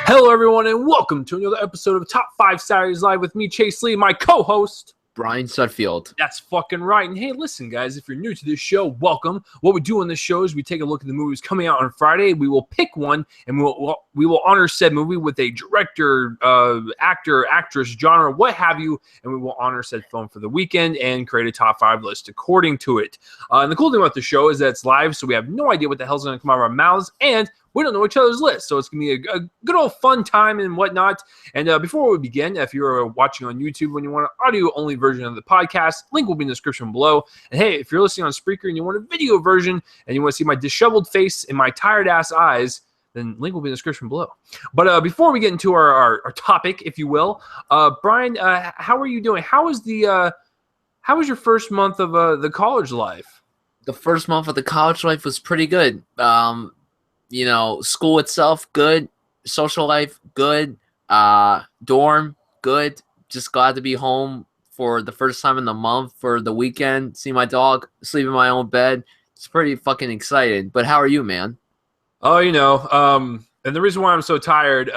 Hello, everyone, and welcome to another episode of Top 5 Saturdays Live with me, Chase Lee, my co-host, Brian Sudfield. That's fucking right. And hey, listen, guys, if you're new to this show, welcome. What we do on this show is we take a look at the movies coming out on Friday. We will pick one, and we will honor said movie with a director, actor, actress, genre, what have you, and we will honor said film for the weekend and create a top 5 list according to it. And the cool thing about the show is that it's live, so we have no idea what the hell's going to come out of our mouths, and we don't know each other's list, so it's going to be a good old fun time and whatnot. And before we begin, if you're watching on YouTube and you want an audio-only version of the podcast, link will be in the description below. And hey, if you're listening on Spreaker and you want a video version and you want to see my disheveled face and my tired-ass eyes, then link will be in the description below. But before we get into our topic, if you will, Brian, how are you doing? How was your first month of the college life? The first month of the college life was pretty good. You know, school itself, good. Social life, good. Dorm, good. Just glad to be home for the first time in the month for the weekend. See my dog, sleep in my own bed. It's pretty fucking excited. But how are you, man? Oh, you know, and the reason why I'm so tired,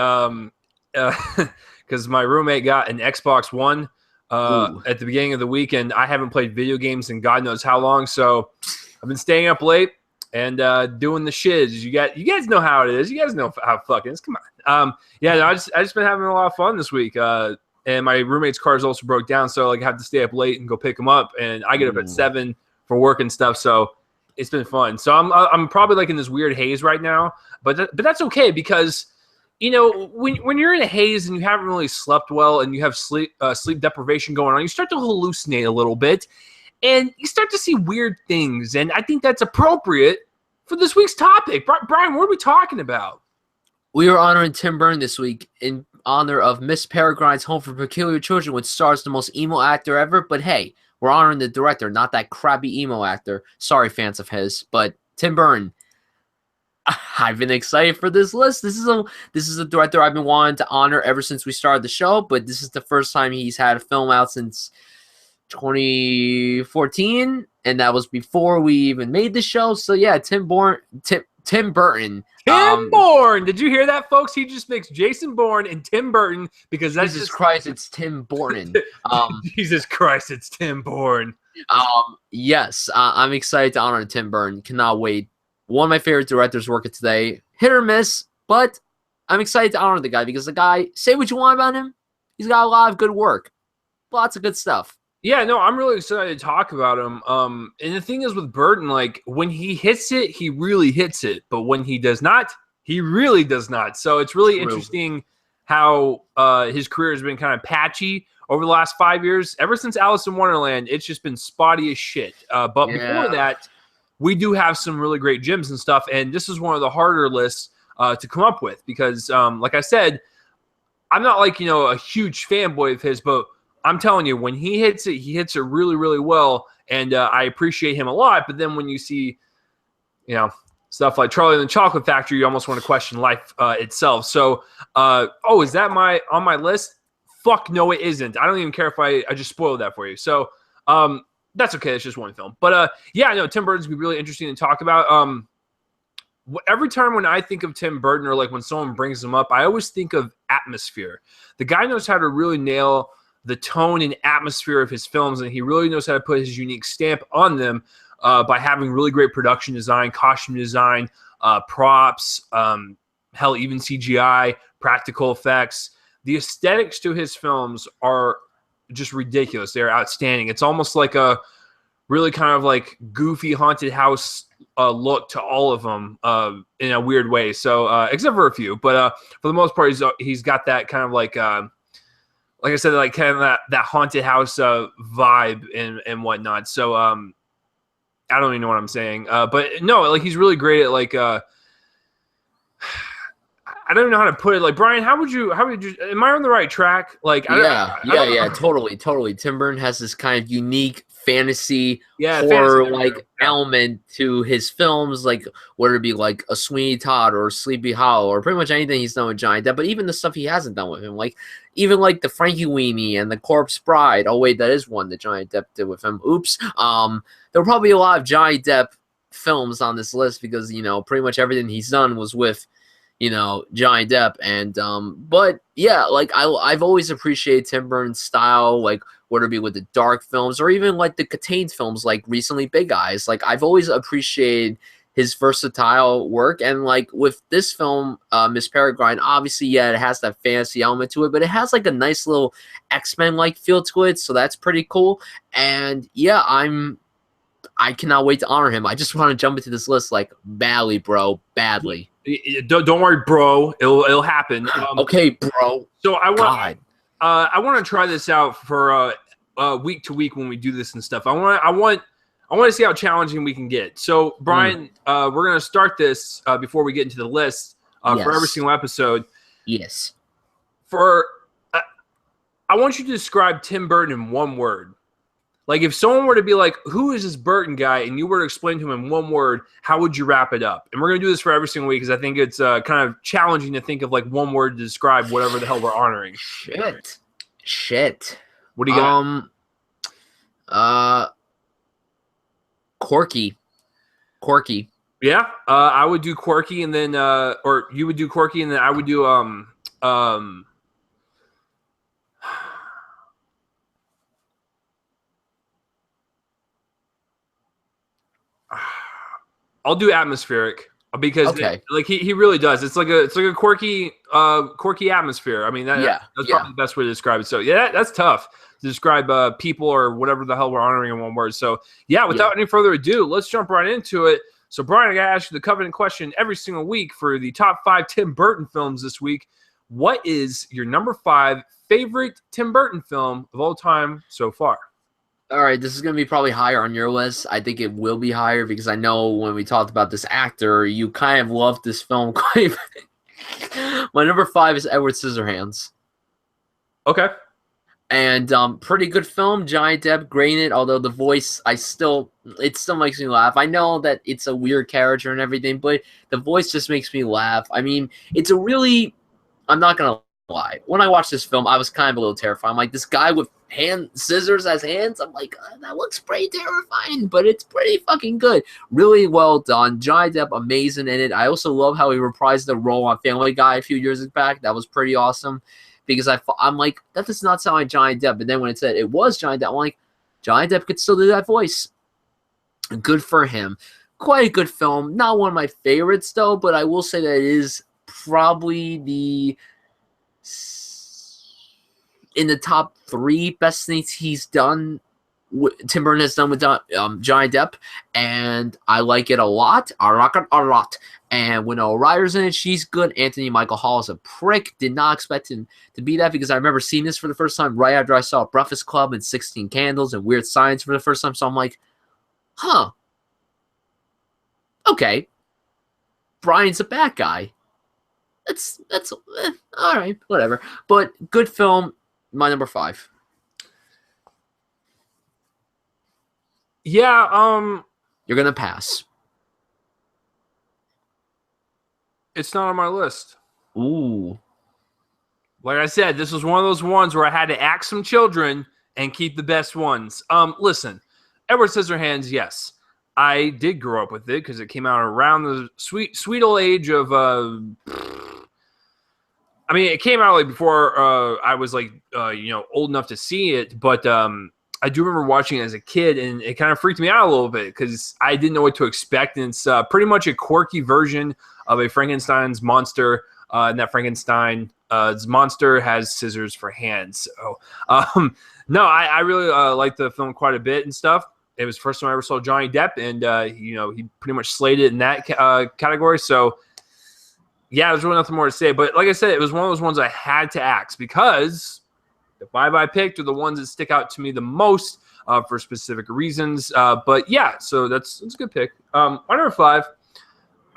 because my roommate got an Xbox One at the beginning of the week, and I haven't played video games in God knows how long, so I've been staying up late and doing the shiz. You guys know how it is. You guys know how fucking it is. Come on. I just been having a lot of fun this week. And my roommate's car is also broke down, so like I have to stay up late and go pick him up. And I get up at 7 for work and stuff. So it's been fun. So I'm probably like in this weird haze right now, but that's okay because you know when you're in a haze and you haven't really slept well and you have sleep deprivation going on, you start to hallucinate a little bit. And you start to see weird things, and I think that's appropriate for this week's topic. Brian, what are we talking about? We are honoring Tim Burton this week in honor of Miss Peregrine's Home for Peculiar Children, which stars the most emo actor ever. But hey, we're honoring the director, not that crappy emo actor. Sorry, fans of his, but Tim Burton. I've been excited for this list. This is a director I've been wanting to honor ever since we started the show, but this is the first time he's had a film out since 2014, and that was before we even made the show. So yeah, Tim Burton. Tim Burton. Did you hear that, folks? He just mixed Jason Bourne and Tim Burton because that's Jesus Christ, it's Tim Burton. Jesus Christ, it's Tim Burton. Yes, I'm excited to honor Tim Burton. Cannot wait. One of my favorite directors working today. Hit or miss, but I'm excited to honor the guy because the guy, say what you want about him, he's got a lot of good work. Lots of good stuff. Yeah, no, I'm really excited to talk about him. And the thing is with Burton, like when he hits it, he really hits it. But when he does not, he really does not. So it's really interesting how his career has been kind of patchy over the last 5 years. Ever since Alice in Wonderland, it's just been spotty as shit. But before that, we do have some really great gems and stuff. And this is one of the harder lists to come up with because, like I said, I'm not like, a huge fanboy of his, but I'm telling you, when he hits it really, really well, and I appreciate him a lot. But then when you see, stuff like Charlie and the Chocolate Factory, you almost want to question life itself. So, is that on my list? Fuck no, it isn't. I don't even care if I just spoiled that for you. So, that's okay. It's just one film. But Tim Burton's gonna be really interesting to talk about. Every time when I think of Tim Burton or like when someone brings him up, I always think of atmosphere. The guy knows how to really nail the tone and atmosphere of his films, and he really knows how to put his unique stamp on them by having really great production design, costume design, props, hell, even CGI, practical effects. The aesthetics to his films are just ridiculous. They're outstanding. It's almost like a really kind of like goofy haunted house look to all of them in a weird way. So except for a few, but for the most part, he's got that kind of like I said, like kind of that haunted house vibe and whatnot. So I don't even know what I'm saying. But no, like he's really great at like I don't even know how to put it. Like Brian, how would you? Am I on the right track? Like totally. Tim Burton has this kind of unique fantasy horror like element to his films, like whether it be like a Sweeney Todd or Sleepy Hollow or pretty much anything he's done with Johnny Depp, but even the stuff he hasn't done with him, like even like the Frankenweenie and the Corpse Bride. Oh wait, that is one that Johnny Depp did with him. Oops. There were probably a lot of Johnny Depp films on this list because pretty much everything he's done was with Johnny Depp. And but yeah, like I've always appreciated Tim Burton's style, like whether it be with the dark films or even like the contained films, like recently Big Eyes. Like I've always appreciated his versatile work, and like with this film, Miss Peregrine, obviously, yeah, it has that fantasy element to it, but it has like a nice little X-Men like feel to it, so that's pretty cool. And yeah, I cannot wait to honor him. I just want to jump into this list like badly, bro, badly. Don't worry, bro. It'll happen. Okay, bro. So I want to try this out for week to week when we do this and stuff. I want to see how challenging we can get. So, Brian, we're going to start this before we get into the list for every single episode. Yes. I want you to describe Tim Burton in one word. Like, if someone were to be like, who is this Burton guy? And you were to explain to him in one word, how would you wrap it up? And we're going to do this for every single week because I think it's kind of challenging to think of like one word to describe whatever the hell we're honoring. Shit. What do you got? Quirky. Yeah. I would do quirky, and then or you would do quirky, and then I would do I'll do atmospheric because like he really does. It's like a quirky atmosphere. I mean that's probably the best way to describe it. So yeah, that's tough to describe people or whatever the hell we're honoring in one word. So yeah, without any further ado, let's jump right into it. So Brian, I gotta ask you the covenant question every single week for the top 5 Tim Burton films this week. What is your number 5 favorite Tim Burton film of all time so far? All right, this is going to be probably higher on your list. I think it will be higher because I know when we talked about this actor, you kind of loved this film quite a bit. My number 5 is Edward Scissorhands. Okay. And pretty good film. Johnny Depp, great in it, although the voice, it still makes me laugh. I know that it's a weird character and everything, but the voice just makes me laugh. I mean, it's a really, I'm not going to lie. When I watched this film, I was kind of a little terrified. I'm like, this guy with scissors as hands, I'm like, that looks pretty terrifying, but it's pretty fucking good. Really well done. Johnny Depp, amazing in it. I also love how he reprised the role on Family Guy a few years back. That was pretty awesome because I'm like, that does not sound like Johnny Depp. But then when it said it was Johnny Depp, I'm like, Johnny Depp could still do that voice. Good for him. Quite a good film. Not one of my favorites though, but I will say that it is probably in the top 3 best things he's done. Tim Burton has done with Johnny Depp, and I like it a lot. I rock it a lot. And Winona Ryder's in it, she's good. Anthony Michael Hall is a prick. Did not expect him to be that because I remember seeing this for the first time right after I saw Breakfast Club and 16 Candles and Weird Science for the first time. So I'm like, huh. Okay. Brian's a bad guy. That's all right, whatever. But good film. My number 5. Yeah, you're gonna pass. It's not on my list. Ooh. Like I said, this was one of those ones where I had to axe some children and keep the best ones. Listen, Edward Scissorhands, yes. I did grow up with it because it came out around the sweet old age of I mean, it came out like before I was like old enough to see it, but I do remember watching it as a kid, and it kind of freaked me out a little bit because I didn't know what to expect. And it's pretty much a quirky version of a Frankenstein's monster, and that Frankenstein's monster has scissors for hands. So, no, I really liked the film quite a bit and stuff. It was the first time I ever saw Johnny Depp, and he pretty much slayed it in that category. So. Yeah, there's really nothing more to say. But like I said, it was one of those ones I had to axe because the 5 I picked are the ones that stick out to me the most for specific reasons. But yeah, so that's a good pick. My number 5,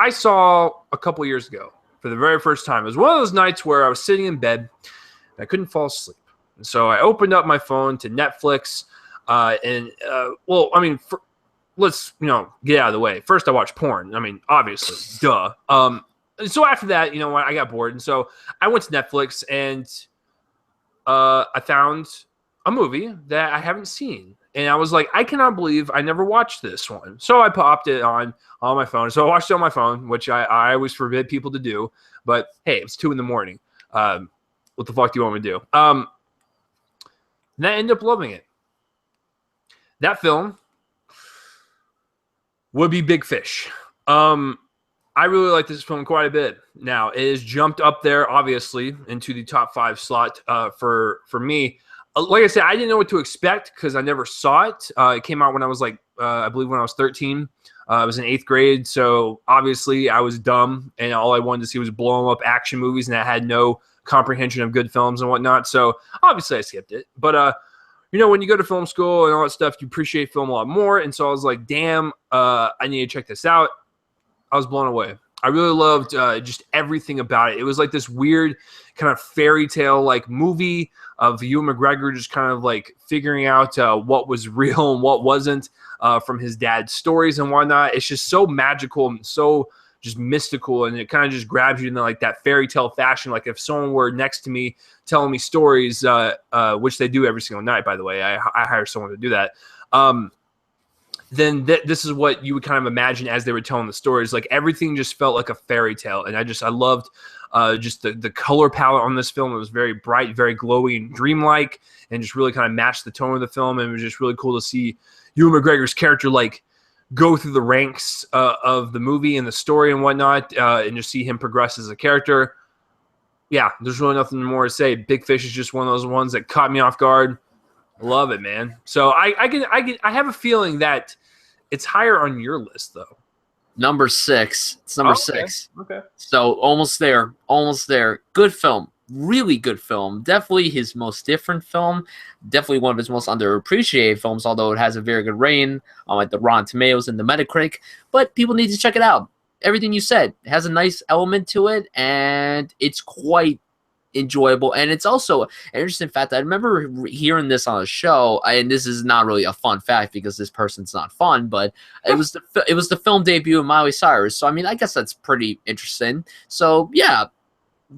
I saw a couple years ago for the very first time. It was one of those nights where I was sitting in bed and I couldn't fall asleep. And so I opened up my phone to Netflix. Let's get out of the way. First, I watched porn. I mean, obviously, duh. So after that, I got bored. And so I went to Netflix and I found a movie that I haven't seen. And I was like, I cannot believe I never watched this one. So I popped it on my phone. So I watched it on my phone, which I always forbid people to do. But hey, it's 2 a.m. What the fuck do you want me to do? And I ended up loving it. That film would be Big Fish. I really like this film quite a bit. Now, it has jumped up there, obviously, into the top 5 slot for me. Like I said, I didn't know what to expect because I never saw it. It came out when I was I believe when I was 13. I was in 8th grade, so obviously I was dumb, and all I wanted to see was blowing up action movies, and I had no comprehension of good films and whatnot. So obviously I skipped it. But when you go to film school and all that stuff, you appreciate film a lot more. And so I was like, damn, I need to check this out. I was blown away. I really loved just everything about it. It was like this weird kind of fairy tale like movie of Ewan McGregor just kind of like figuring out what was real and what wasn't from his dad's stories and whatnot. It's just so magical and so just mystical, and it kind of just grabs you in like that fairy tale fashion. Like if someone were next to me telling me stories, which they do every single night, by the way. I hire someone to do that. Then this is what you would kind of imagine as they were telling the stories. Like everything just felt like a fairy tale. And I loved just the color palette on this film. It was very bright, very glowy and dreamlike, and just really kind of matched the tone of the film. And it was just really cool to see Ewan McGregor's character like go through the ranks of the movie and the story and whatnot, and just see him progress as a character. Yeah, there's really nothing more to say. Big Fish is just one of those ones that caught me off guard. Love it, man. So I have a feeling that it's higher on your list, though. Number 6. It's number 6. Okay. So almost there. Almost there. Good film. Really good film. Definitely his most different film. Definitely one of his most underappreciated films, although it has a very good rating on like the Rotten Tomatoes and the Metacritic. But people need to check it out. Everything you said has a nice element to it, and it's quite enjoyable. And it's also an interesting fact. I remember hearing this on a show, and this is not really a fun fact because this person's not fun, but it was the film debut of Miley Cyrus. So I mean, I guess that's pretty interesting. So yeah,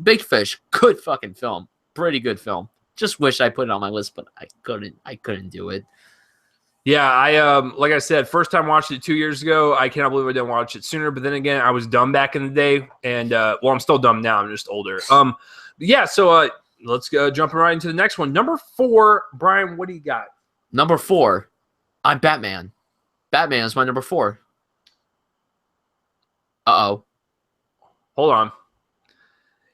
Big Fish, good fucking film, pretty good film. Just wish I put it on my list, but I couldn't do it. Yeah, I like I said, first time watched it 2 years ago. I cannot believe I didn't watch it sooner. But then again, I was dumb back in the day, and well, I'm still dumb now. I'm just older. Yeah. So let's go jumping right into the next one. Number 4, Brian. What do you got? Number 4, I'm Batman. Batman is my number 4. Uh-oh. Hold on.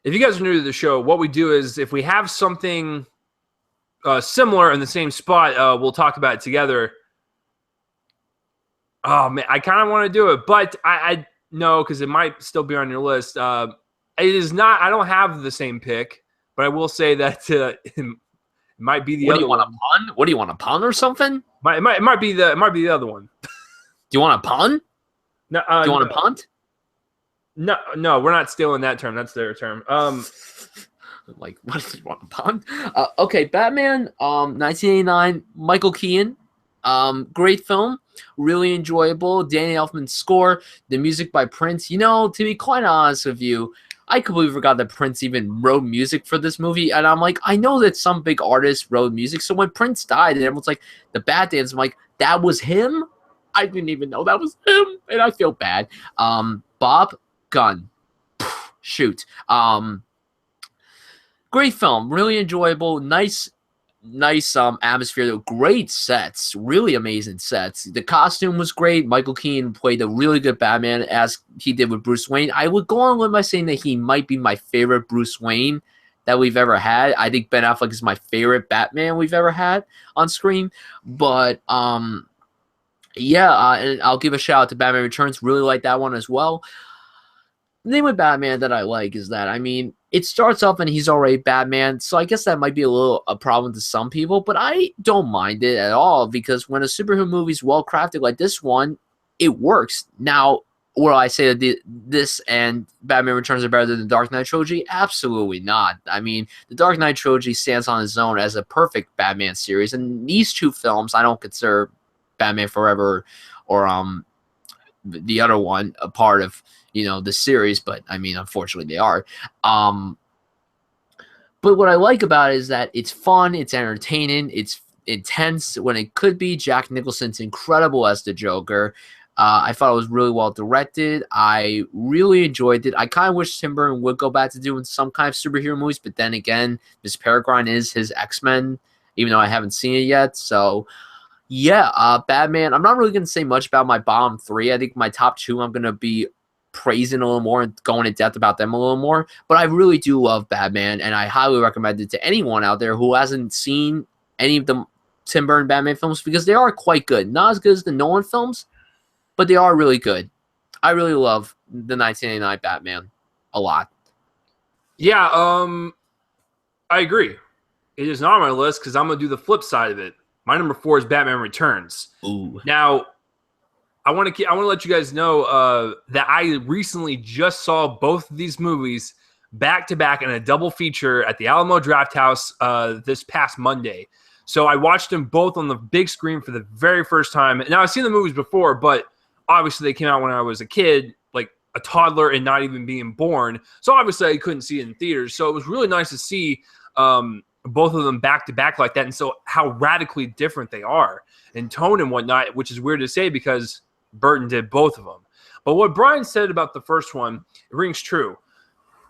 If you guys are new to the show, what we do is if we have something similar in the same spot, we'll talk about it together. Oh man, I kind of want to do it, but I know because it might still be on your list. It is not. I don't have the same pick, but I will say that it might be the other one. What do you want, a pun? What do you want, a pun or something? It might be the other one. Do you want a pun? No. Do you want a punt? No, we're not stealing that term. That's their term. Like, what do you want, a pun? Okay, Batman, 1989, Michael Keaton. Great film, really enjoyable. Danny Elfman's score, the music by Prince. You know, to be quite honest with you, I completely forgot that Prince even wrote music for this movie. And I'm like, I know that some big artists wrote music. So when Prince died and everyone's like, the Bat Dance, I'm like, that was him? I didn't even know that was him. And I feel bad. Bob Gunn. Shoot. Great film, really enjoyable, nice atmosphere, great sets, really amazing sets. The costume was great. Michael Keaton played a really good Batman as he did with Bruce Wayne. I would go on by saying that he might be my favorite Bruce Wayne that we've ever had. I think Ben Affleck is my favorite Batman we've ever had on screen. But yeah, and I'll give a shout out to Batman Returns. Really like that one as well. The thing with Batman that I like is that, I mean, it starts off and he's already Batman, so I guess that might be a problem to some people, but I don't mind it at all because when a superhero movie is well crafted like this one, it works. Now, will I say that this and Batman Returns are better than the Dark Knight trilogy? Absolutely not. I mean, the Dark Knight trilogy stands on its own as a perfect Batman series, and these two films, I don't consider Batman Forever or the other one a part of, you know, the series, but I mean, unfortunately they are. But what I like about it is that it's fun, it's entertaining, it's intense when it could be. Jack Nicholson's incredible as the Joker. I thought it was really well directed. I really enjoyed it. I kind of wish Tim Burton would go back to doing some kind of superhero movies, but then again, Miss Peregrine is his X-Men, even though I haven't seen it yet. So, yeah, Batman. I'm not really going to say much about my bottom 3. I think my top 2 I'm going to be praising a little more and going in depth about them a little more. But I really do love Batman, and I highly recommend it to anyone out there who hasn't seen any of the Tim Burton Batman films because they are quite good. Not as good as the Nolan films, but they are really good. I really love the 1989 Batman a lot. Yeah, I agree. It is not on my list because I'm going to do the flip side of it. My number 4 is Batman Returns. Ooh. Now, I want to let you guys know that I recently just saw both of these movies back to back in a double feature at the Alamo Drafthouse this past Monday. So I watched them both on the big screen for the very first time. Now, I've seen the movies before, but obviously they came out when I was a kid, like a toddler and not even being born. So obviously I couldn't see it in theaters. So it was really nice to see both of them back to back like that. And so how radically different they are in tone and whatnot, which is weird to say because Burton did both of them. But what Brian said about the first one, it rings true.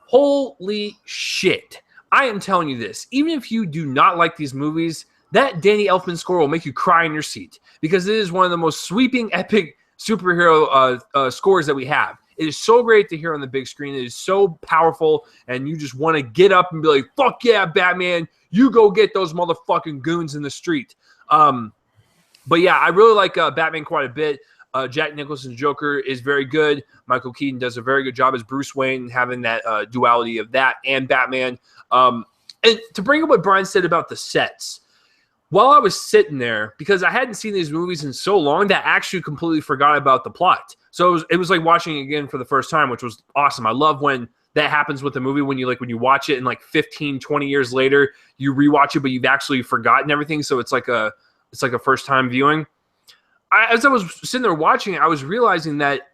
Holy shit. I am telling you this. Even if you do not like these movies, that Danny Elfman score will make you cry in your seat because it is one of the most sweeping, epic superhero scores that we have. It is so great to hear on the big screen. It is so powerful, and you just want to get up and be like, fuck yeah, Batman, you go get those motherfucking goons in the street. But yeah, I really like Batman quite a bit. Jack Nicholson's Joker is very good. Michael Keaton does a very good job as Bruce Wayne, having that duality of that and Batman. And to bring up what Brian said about the sets, while I was sitting there, because I hadn't seen these movies in so long that I actually completely forgot about the plot. So it was like watching it again for the first time, which was awesome. I love when that happens with a movie, when you watch it and like 15, 20 years later, you rewatch it, but you've actually forgotten everything. So it's like a first time viewing. As I was sitting there watching it, I was realizing that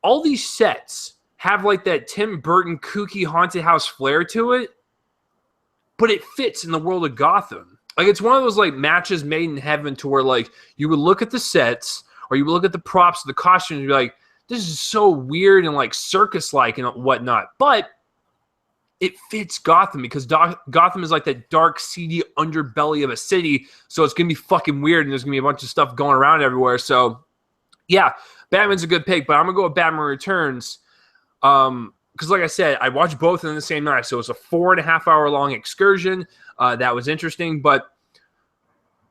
all these sets have like that Tim Burton kooky haunted house flair to it, but it fits in the world of Gotham. Like it's one of those like matches made in heaven to where like you would look at the sets or you would look at the props, the costumes, and be like, this is so weird and like circus-like and whatnot. But it fits Gotham because Gotham is like that dark, seedy underbelly of a city. So it's going to be fucking weird and there's going to be a bunch of stuff going around everywhere. So yeah, Batman's a good pick, but I'm going to go with Batman Returns. Because like I said, I watched both in the same night. So it's a 4.5 hour long excursion. That was interesting. But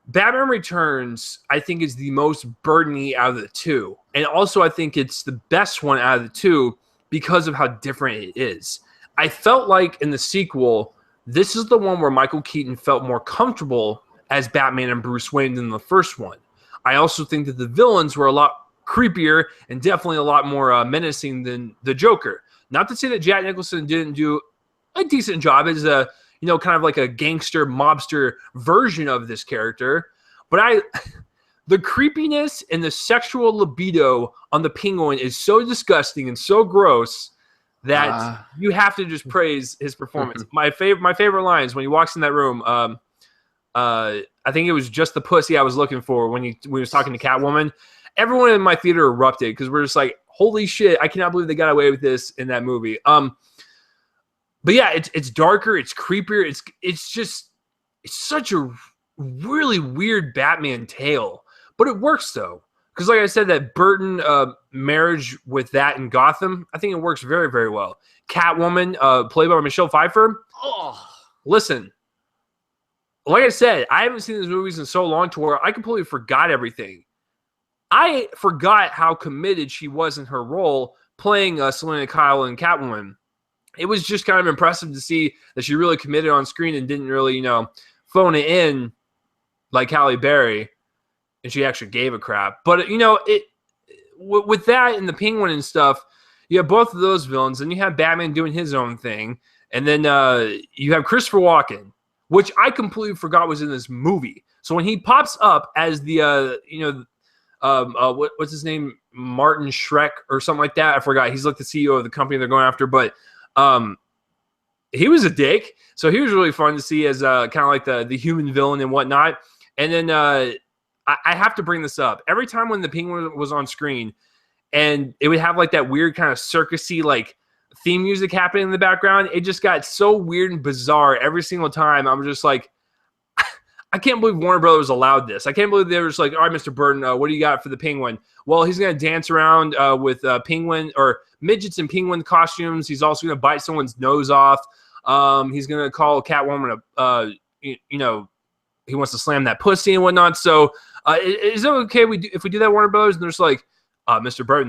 Batman Returns, I think, is the most Burton-y out of the two. And also I think it's the best one out of the two because of how different it is. I felt like in the sequel, this is the one where Michael Keaton felt more comfortable as Batman and Bruce Wayne than the first one. I also think that the villains were a lot creepier and definitely a lot more menacing than the Joker. Not to say that Jack Nicholson didn't do a decent job as a, kind of like a gangster mobster version of this character, but the creepiness and the sexual libido on the Penguin is so disgusting and so gross that you have to just praise his performance. My favorite lines when he walks in that room. I think it was just the pussy I was looking for when he was talking to Catwoman. Everyone in my theater erupted because we're just like, holy shit! I cannot believe they got away with this in that movie. But yeah, it's darker, it's creepier. It's such a really weird Batman tale, but it works though. Because like I said, that Burton marriage with that in Gotham, I think it works very, very well. Catwoman, played by Michelle Pfeiffer. Oh, listen, like I said, I haven't seen these movies in so long to where I completely forgot everything. I forgot how committed she was in her role playing Selena Kyle in Catwoman. It was just kind of impressive to see that she really committed on screen and didn't really, phone it in like Halle Berry. And she actually gave a crap. But, with that and the Penguin and stuff, you have both of those villains. And you have Batman doing his own thing. And then you have Christopher Walken, which I completely forgot was in this movie. So when he pops up as the, what's his name? Martin Shrek or something like that. I forgot. He's like the CEO of the company they're going after. But he was a dick. So he was really fun to see as kind of like the human villain and whatnot. And then I have to bring this up. Every time when the Penguin was on screen, and it would have like that weird kind of circusy like theme music happening in the background, it just got so weird and bizarre every single time. I'm just like, I can't believe Warner Brothers allowed this. I can't believe they were just like, all right, Mr. Burton, what do you got for the Penguin? Well, he's going to dance around with penguin or midgets in penguin costumes. He's also going to bite someone's nose off. He's going to call Catwoman he wants to slam that pussy and whatnot. So is it okay if we do that, Warner Brothers? And they're just like, Mr. Burton,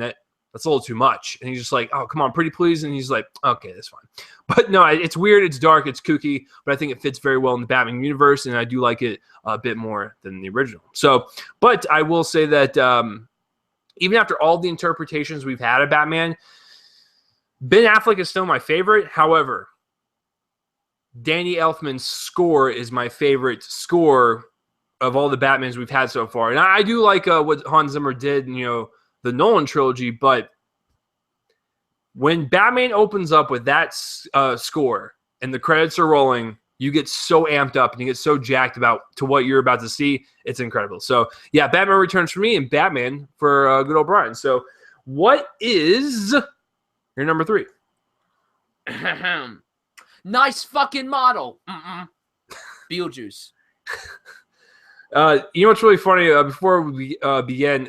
that's a little too much. And he's just like, oh, come on, pretty please. And he's like, okay, that's fine. But no, it's weird. It's dark. It's kooky. But I think it fits very well in the Batman universe. And I do like it a bit more than the original. So, but I will say that even after all the interpretations we've had of Batman, Ben Affleck is still my favorite. However, Danny Elfman's score is my favorite score of all the Batmans we've had so far. And I do like what Hans Zimmer did in, the Nolan trilogy, but when Batman opens up with that score and the credits are rolling, you get so amped up and you get so jacked to what you're about to see. It's incredible. So, yeah, Batman Returns for me and Batman for good old Brian. So, what is your number 3? Nice fucking model. Beetlejuice. You know what's really funny? Before we begin,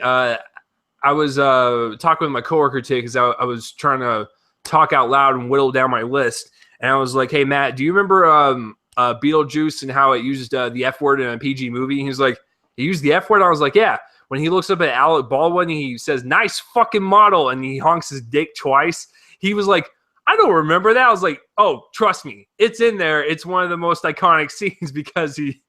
I was talking with my coworker today because I was trying to talk out loud and whittle down my list. And I was like, hey, Matt, do you remember Beetlejuice and how it used the F word in a PG movie? And he was like, he used the F word? I was like, yeah. When he looks up at Alec Baldwin, he says, nice fucking model, and he honks his dick twice. He was like, I don't remember that. I was like, oh, trust me. It's in there. It's one of the most iconic scenes because he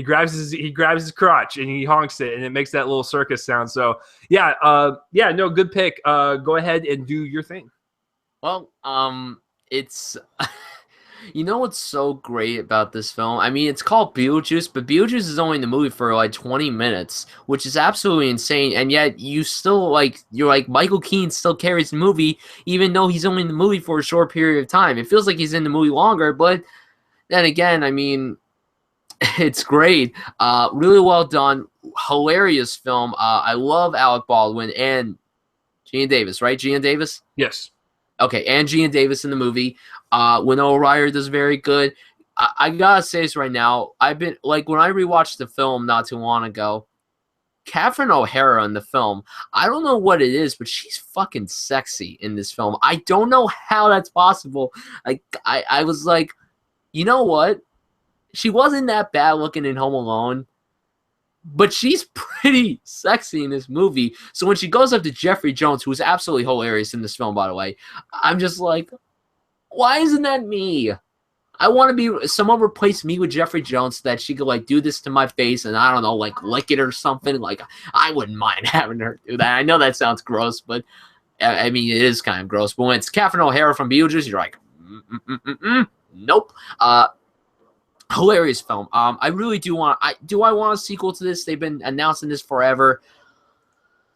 grabs his crotch and he honks it, and it makes that little circus sound. So, yeah, no, good pick. Go ahead and do your thing. Well, it's you know what's so great about this film? I mean, it's called Beetlejuice, but Beetlejuice is only in the movie for like 20 minutes, which is absolutely insane. And yet you still you're like Michael Keaton still carries the movie, even though he's only in the movie for a short period of time. It feels like he's in the movie longer, but then again, I mean, it's great. Really well done. Hilarious film. I love Alec Baldwin and Gina Davis, right? Gina Davis? Yes. Okay, and Gina Davis in the movie. Winona Ryder does very good. I gotta say this right now. I've been when I rewatched the film not too long ago, Catherine O'Hara in the film, I don't know what it is, but she's fucking sexy in this film. I don't know how that's possible. I was like, you know what? She wasn't that bad looking in Home Alone, but she's pretty sexy in this movie. So when she goes up to Jeffrey Jones, who is absolutely hilarious in this film, by the way, I'm just like, why isn't that me? I want to be someone replace me with Jeffrey Jones so that she could do this to my face and I don't know, lick it or something. I wouldn't mind having her do that. I know that sounds gross, but I mean it is kind of gross. But when it's Catherine O'Hara from Beetlejuice, you're like, nope. Hilarious film. I really do want. I want a sequel to this? They've been announcing this forever.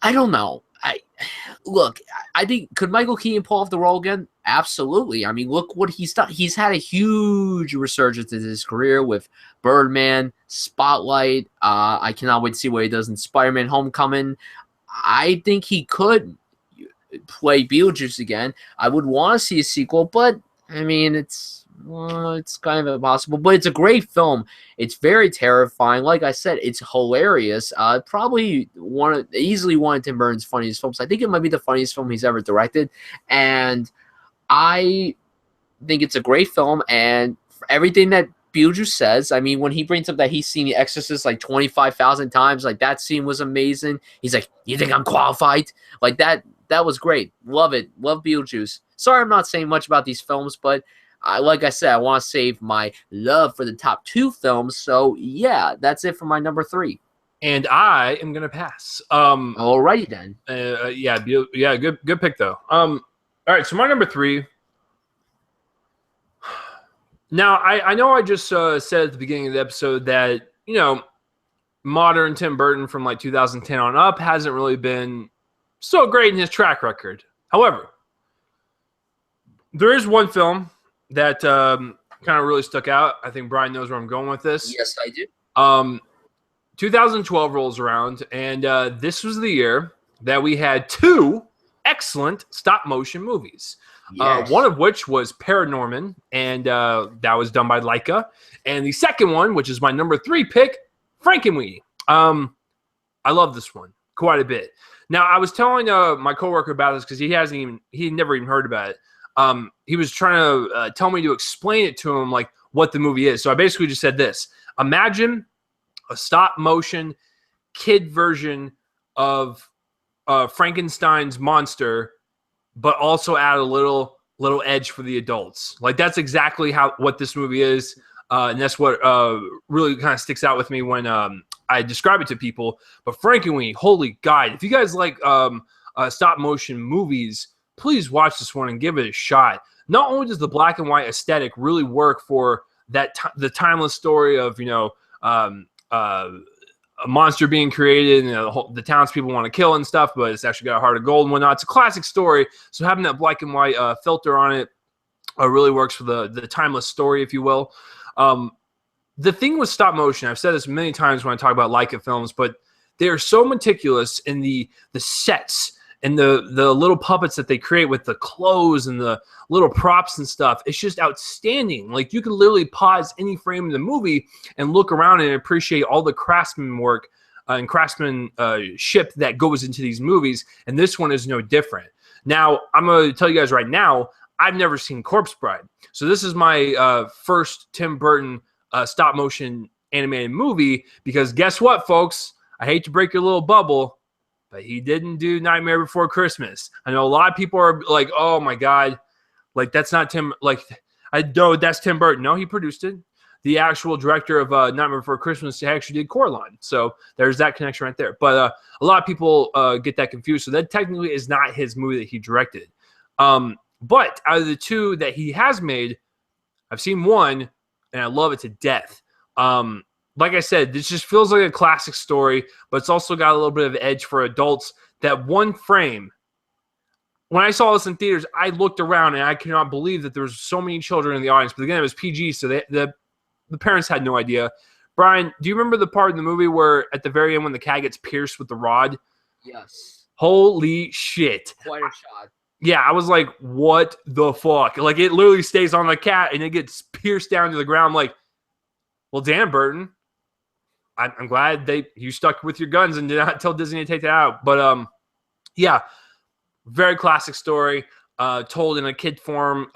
I don't know. I think could Michael Keaton pull off the role again? Absolutely. I mean, look what he's done. He's had a huge resurgence in his career with Birdman, Spotlight. I cannot wait to see what he does in Spider-Man: Homecoming. I think he could play Beetlejuice again. I would want to see a sequel, but I mean, it's kind of impossible, but it's a great film. It's very terrifying. Like I said, it's hilarious. Probably easily one of Tim Burton's funniest films. I think it might be the funniest film he's ever directed, and I think it's a great film. And for everything that Beetlejuice says, I mean, when he brings up that he's seen The Exorcist 25,000 times, that scene was amazing. He's like, "You think I'm qualified?" That was great. Love it. Love Beetlejuice. Sorry, I'm not saying much about these films, but like I said, I want to save my love for the top 2 films. So, yeah, that's it for my number 3. And I am going to pass. Alrighty then. Yeah, good pick, though. All right, so my number 3. Now, I know I just said at the beginning of the episode that, modern Tim Burton from 2010 on up hasn't really been so great in his track record. However, there is one film that kind of really stuck out. I think Brian knows where I'm going with this. Yes, I do. 2012 rolls around, and this was the year that we had 2 excellent stop-motion movies. Yes. One of which was Paranorman, and that was done by Leica. And the second one, which is my number 3 pick, Frankenweenie. I love this one quite a bit. Now, I was telling my coworker about this because he had never even heard about it. He was trying to tell me to explain it to him, like what the movie is. So I basically just said this: imagine a stop-motion kid version of Frankenstein's monster, but also add a little edge for the adults. Like that's exactly what this movie is, and that's what really kind of sticks out with me when I describe it to people. But Frankenweenie, holy God, if you guys like stop motion movies, please watch this one and give it a shot. Not only does the black and white aesthetic really work for that the timeless story of a monster being created and the townspeople want to kill and stuff, but it's actually got a heart of gold and whatnot. It's a classic story, so having that black and white filter on it really works for the timeless story, if you will. The thing with stop motion, I've said this many times when I talk about Leica films, but they are so meticulous in the sets and the little puppets that they create with the clothes and the little props and stuff. It's just outstanding. Like you can literally pause any frame of the movie and look around and appreciate all the craftsmanship that goes into these movies. And this one is no different. Now, I'm going to tell you guys right now, I've never seen Corpse Bride. So this is my first Tim Burton stop motion animated movie, because guess what, folks? I hate to break your little bubble, but he didn't do Nightmare Before Christmas. I know a lot of people are like, oh my God, like that's not Tim. Like, I know that's Tim Burton. No, he produced it. The actual director of Nightmare Before Christmas actually did Coraline. So there's that connection right there. But a lot of people get that confused. So that technically is not his movie that he directed. But out of the 2 that he has made, I've seen one, and I love it to death. Like I said, this just feels like a classic story, but it's also got a little bit of edge for adults. That one frame, when I saw this in theaters, I looked around and I cannot believe that there was so many children in the audience. But again, it was PG, so the parents had no idea. Brian, do you remember the part in the movie where at the very end when the cat gets pierced with the rod? Yes. Holy shit. Quite a shot. Yeah, I was like, what the fuck? Like, it literally stays on the cat and it gets pierced down to the ground. I'm like, well, damn, Burton. I'm glad you stuck with your guns and did not tell Disney to take that out. But, yeah, very classic story, told in a kid form.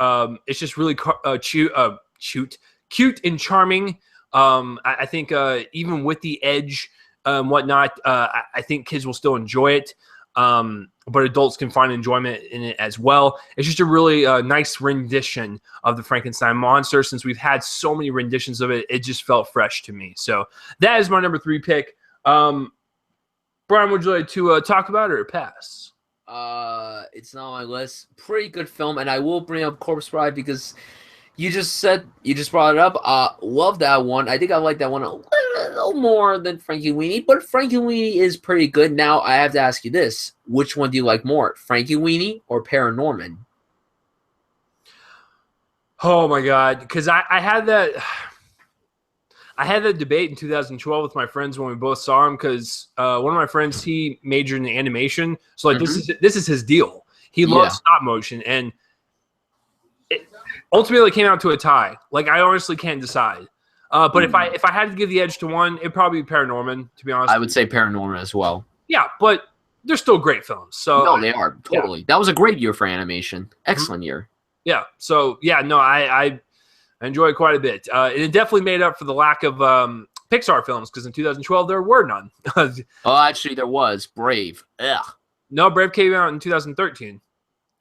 It's just really cute and charming. I think even with the edge and whatnot, I think kids will still enjoy it. But adults can find enjoyment in it as well. It's just a really nice rendition of the Frankenstein monster. Since we've had so many renditions of it, it just felt fresh to me. So that is my number 3 pick. Brian, would you like to talk about it or pass? It's not on my list. Pretty good film, and I will bring up Corpse Bride because you just brought it up. Love that one. I think I like that one a little more than Frankenweenie, but Frankenweenie is pretty good. Now I have to ask you this: which one do you like more, Frankenweenie or Paranorman? Oh my God, because I had that debate in 2012 with my friends when we both saw him. Because one of my friends, he majored in animation, so like this is his deal. He loves stop motion, and it ultimately came out to a tie. Like I honestly can't decide. But if I had to give the edge to one, it'd probably be Paranorman, to be honest. I would say Paranorman as well. Yeah, but they're still great films. So no, they are totally. Yeah. That was a great year for animation. Excellent year. Yeah. So yeah, no, I enjoy it quite a bit. And it definitely made up for the lack of Pixar films, because in 2012 there were none. Oh, actually, there was Brave. Ugh. No, Brave came out in 2013.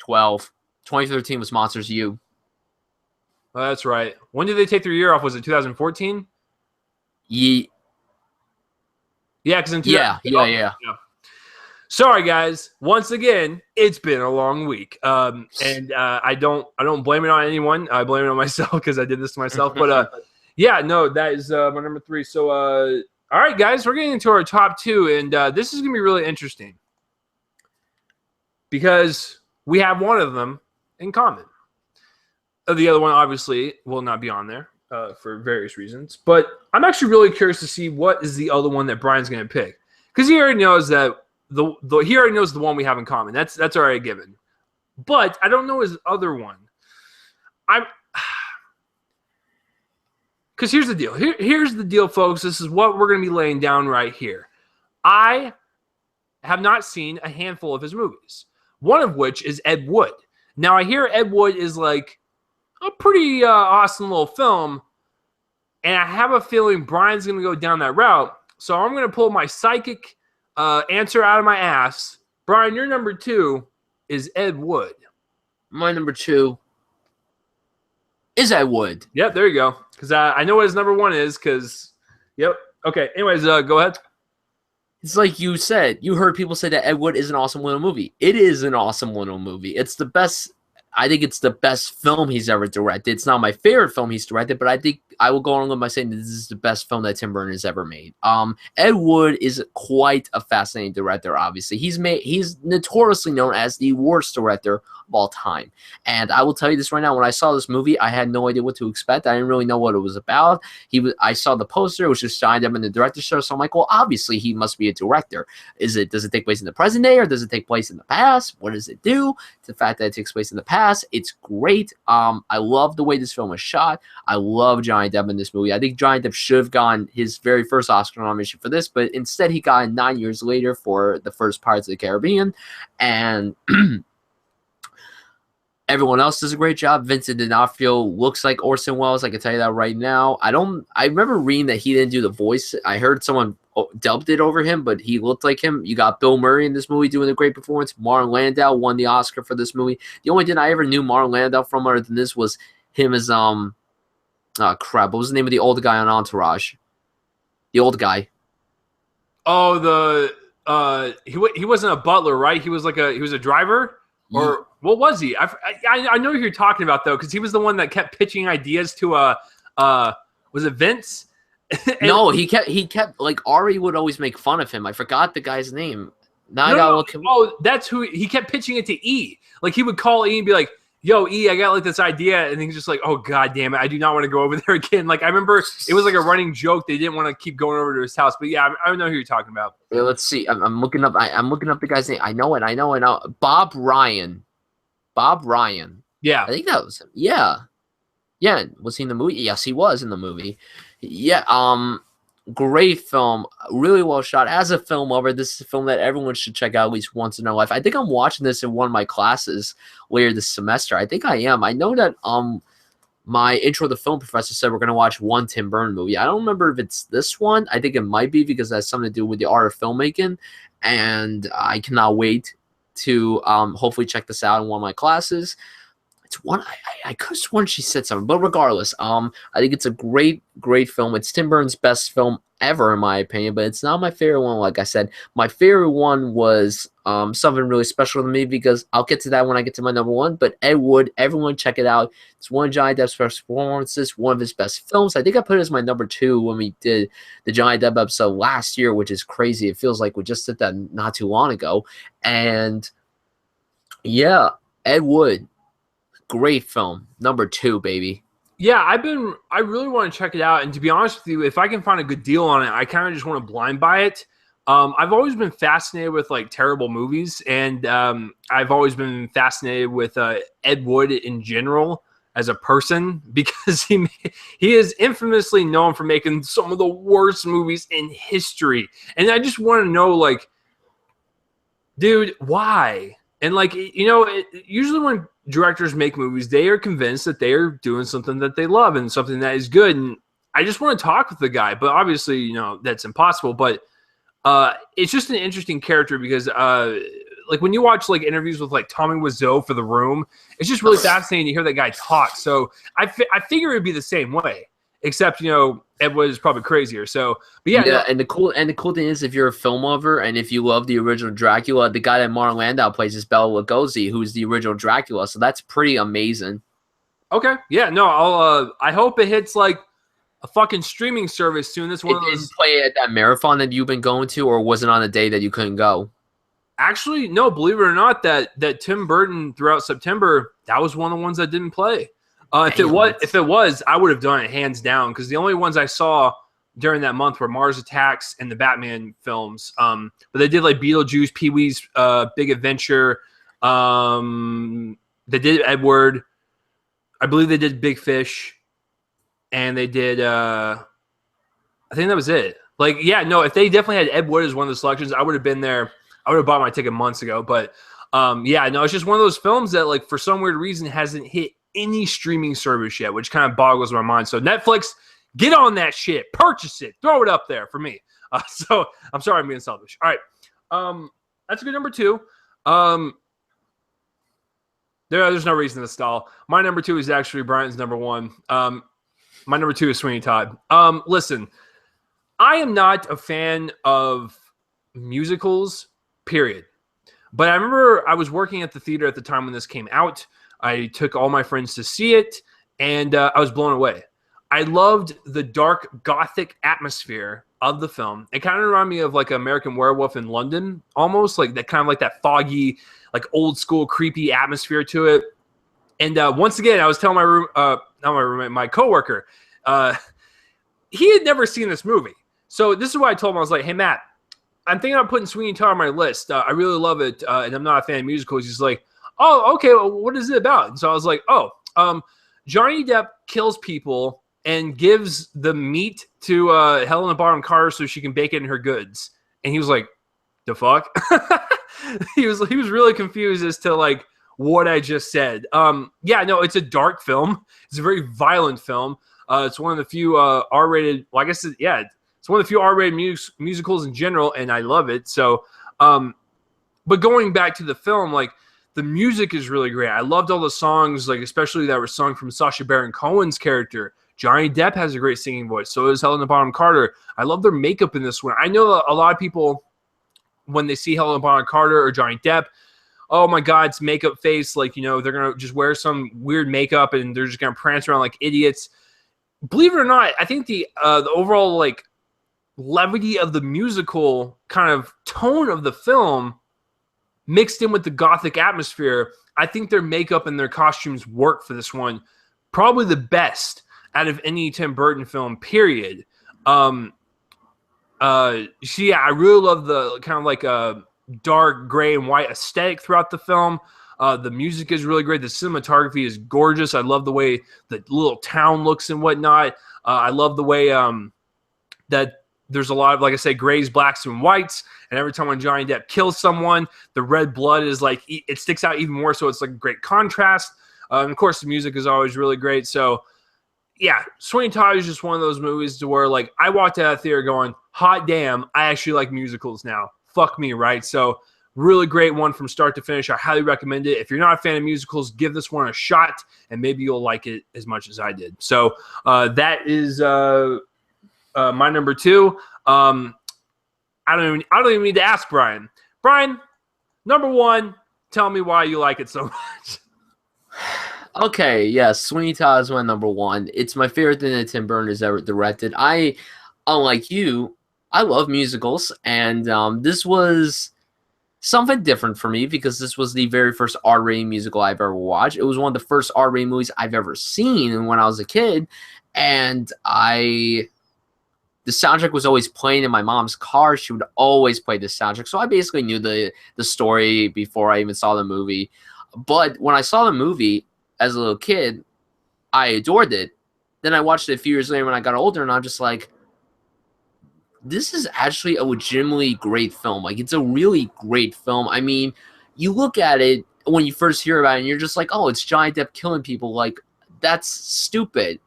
2013 was Monsters U. Oh, that's right. When did they take their year off? Was it 2014? Yeah, because in yeah. Sorry, guys. Once again, it's been a long week, and I don't blame it on anyone. I blame it on myself because I did this to myself. But yeah, no, that is my number 3. So, all right, guys, we're getting into our top 2, and this is gonna be really interesting because we have one of them in common. The other one obviously will not be on there. for various reasons. But I'm actually really curious to see what is the other one that Brian's going to pick, because he already knows that he already knows the one we have in common. That's already given. But I don't know his other one. Because here's the deal. Here's the deal, folks. This is what we're going to be laying down right here. I have not seen a handful of his movies, one of which is Ed Wood. Now, I hear Ed Wood is like a pretty awesome little film, and I have a feeling Brian's going to go down that route. So I'm going to pull my psychic answer out of my ass. Brian, your number 2 is Ed Wood. My number 2 is Ed Wood. Yep, there you go. Because I know what his number 1 is. Because, yep. Okay. Anyways, go ahead. It's like you said. You heard people say that Ed Wood is an awesome little movie. It is an awesome little movie. It's the best. I think it's the best film he's ever directed. It's not my favorite film he's directed, but I think I will go on by saying that this is the best film that Tim Burton has ever made. Ed Wood is quite a fascinating director, obviously. He's notoriously known as the worst director of all time. And I will tell you this right now, when I saw this movie, I had no idea what to expect. I didn't really know what it was about. I saw the poster, it was just signed up in the director's show, so I'm like, well, obviously he must be a director. Does it take place in the present day, or does it take place in the past? What does it do? It's the fact that it takes place in the past. It's great. I love the way this film is shot. I love Johnny Depp in this movie. I think Johnny Depp should have gotten his very first Oscar nomination for this, but instead he got it 9 years later for the first Pirates of the Caribbean. And everyone else does a great job. Vincent D'Onofrio looks like Orson Welles. I can tell you that right now. I remember reading that he didn't do the voice. I heard someone dubbed it over him, but he looked like him. You got Bill Murray in this movie doing a great performance. Marlon Landau won the Oscar for this movie. The only thing I ever knew Marlon Landau from other than this was him as what was the name of the old guy on Entourage? The old guy. Oh, he wasn't a butler, right? He was a driver, or what was he? I know who you're talking about though, because he was the one that kept pitching ideas to was it Vince? No, he kept like Ari would always make fun of him. I forgot the guy's name. Now I gotta look him. Oh, that's who he kept pitching it to E. Like he would call E and be like, "Yo, E, I got like this idea," and he's just like, "Oh god damn it, I do not want to go over there again." Like I remember it was like a running joke. They didn't want to keep going over to his house. But yeah, I know who you're talking about. Yeah, let's see. I'm looking up. I'm looking up the guy's name. I know it. Bob Ryan. Yeah, I think that was him. Yeah. Was he in the movie? Yes, he was in the movie. Yeah. Great film, really well shot. As a film lover, this is a film that everyone should check out at least once in their life. I think I'm watching this in one of my classes later this semester. I think I am. I know that my intro to the film professor said we're going to watch one Tim Burton movie. I don't remember if it's this one. I think it might be because it has something to do with the art of filmmaking, and I cannot wait to hopefully check this out in one of my classes. It's one I could have sworn she said something, but regardless, I think it's a great film. It's Tim Burton's best film ever, in my opinion, but it's not my favorite one. Like I said, my favorite one was something really special to me, because I'll get to that when I get to my number 1. But Ed Wood, everyone check it out. It's one of Johnny Depp's best performances, one of his best films. I think I put it as my number 2 when we did the Johnny Depp episode last year, which is crazy. It feels like we just did that not too long ago. And yeah, Ed Wood. Great film. Number 2, baby. Yeah, I really want to check it out. And to be honest with you, if I can find a good deal on it, I kind of just want to blind buy it. I've always been fascinated with like terrible movies. And I've always been fascinated with Ed Wood in general as a person, because he is infamously known for making some of the worst movies in history. And I just want to know, like, dude, why? And like, usually when directors make movies, they are convinced that they are doing something that they love and something that is good. And I just want to talk with the guy, but obviously, that's impossible. But it's just an interesting character, because like when you watch like interviews with like Tommy Wiseau for The Room, it's just really fascinating to hear that guy talk. So I figure it'd be the same way, except Ed Wood is probably crazier. So, but yeah. And the cool thing is, if you're a film lover and if you love the original Dracula, the guy that Marlon Landau plays is Bela Lugosi, who's the original Dracula. So that's pretty amazing. Okay, yeah, no, I hope it hits like a fucking streaming service soon. This one didn't play at that marathon that you've been going to, or was it on a day that you couldn't go? Actually, no. Believe it or not, that Tim Burton throughout September, that was one of the ones that didn't play. If it was, I would have done it hands down because the only ones I saw during that month were Mars Attacks and the Batman films. But they did like Beetlejuice, Pee-wee's Big Adventure. They did Edward. I believe they did Big Fish, and they did. I think that was it. Like, yeah, no. If they definitely had Ed Wood as one of the selections, I would have been there. I would have bought my ticket months ago. But yeah, no, it's just one of those films that, like, for some weird reason, hasn't hit any streaming service yet, which kind of boggles my mind. So Netflix, get on that shit, purchase it, throw it up there for me. So I'm sorry I'm being selfish. All right, that's a good number 2. There's no reason to stall. My number 2 is actually Brian's number 1. My number 2 is Sweeney Todd. Listen, I am not a fan of musicals, period. But I remember I was working at the theater at the time when this came out. I took all my friends to see it, and I was blown away. I loved the dark, gothic atmosphere of the film. It kind of reminded me of like American Werewolf in London, almost like that, kind of like that foggy, like old school, creepy atmosphere to it. And once again, I was telling my coworker, he had never seen this movie. So this is why I told him. I was like, hey, Matt, I'm thinking about putting Sweeney Todd on my list. I really love it, and I'm not a fan of musicals. He's like, oh, okay, well, what is it about? And so I was like, Johnny Depp kills people and gives the meat to Helena Bonham Carter so she can bake it in her goods. And he was like, the fuck? he was really confused as to like what I just said. Yeah, no, it's a dark film. It's a very violent film. It's one of the few R-rated. Well, I guess it's one of the few R-rated musicals in general, and I love it. So, but going back to the film, like the music is really great. I loved all the songs, like especially that were sung from Sacha Baron Cohen's character. Johnny Depp has a great singing voice. So does Helena Bonham Carter. I love their makeup in this one. I know a lot of people, when they see Helena Bonham Carter or Johnny Depp, oh my God, it's makeup face. Like, you know, they're going to just wear some weird makeup and they're just going to prance around like idiots. Believe it or not, I think the overall like levity of the musical kind of tone of the film mixed in with the gothic atmosphere, I think their makeup and their costumes work for this one probably the best out of any Tim Burton film, period. So yeah, I really love the kind of like a dark gray and white aesthetic throughout the film. The music is really great. The cinematography is gorgeous. I love the way the little town looks and whatnot. I love the way that there's a lot of, like I say, grays, blacks, and whites. And every time when Johnny Depp kills someone, the red blood is like, it sticks out even more. So it's like a great contrast. And of course, the music is always really great. So yeah, Sweeney Todd is just one of those movies to where like I walked out of the theater going, hot damn, I actually like musicals now. Fuck me, right? So really great one from start to finish. I highly recommend it. If you're not a fan of musicals, give this one a shot, and maybe you'll like it as much as I did. So that is my number 2. I don't even need to ask Brian. Brian, number 1, tell me why you like it so much. Okay, yes, Sweeney Todd is my number 1. It's my favorite thing that Tim Burton has ever directed. Unlike you, I love musicals, and this was something different for me because this was the very first R-rated musical I've ever watched. It was one of the first R-rated movies I've ever seen when I was a kid, and the soundtrack was always playing in my mom's car. She would always play the soundtrack, so I basically knew the story before I even saw the movie. But when I saw the movie as a little kid, I adored it. Then I watched it a few years later when I got older, and I'm just like, this is actually a legitimately great film. Like, it's a really great film. I mean, you look at it when you first hear about it, and you're just like, oh, it's Johnny Depp killing people. Like, that's stupid.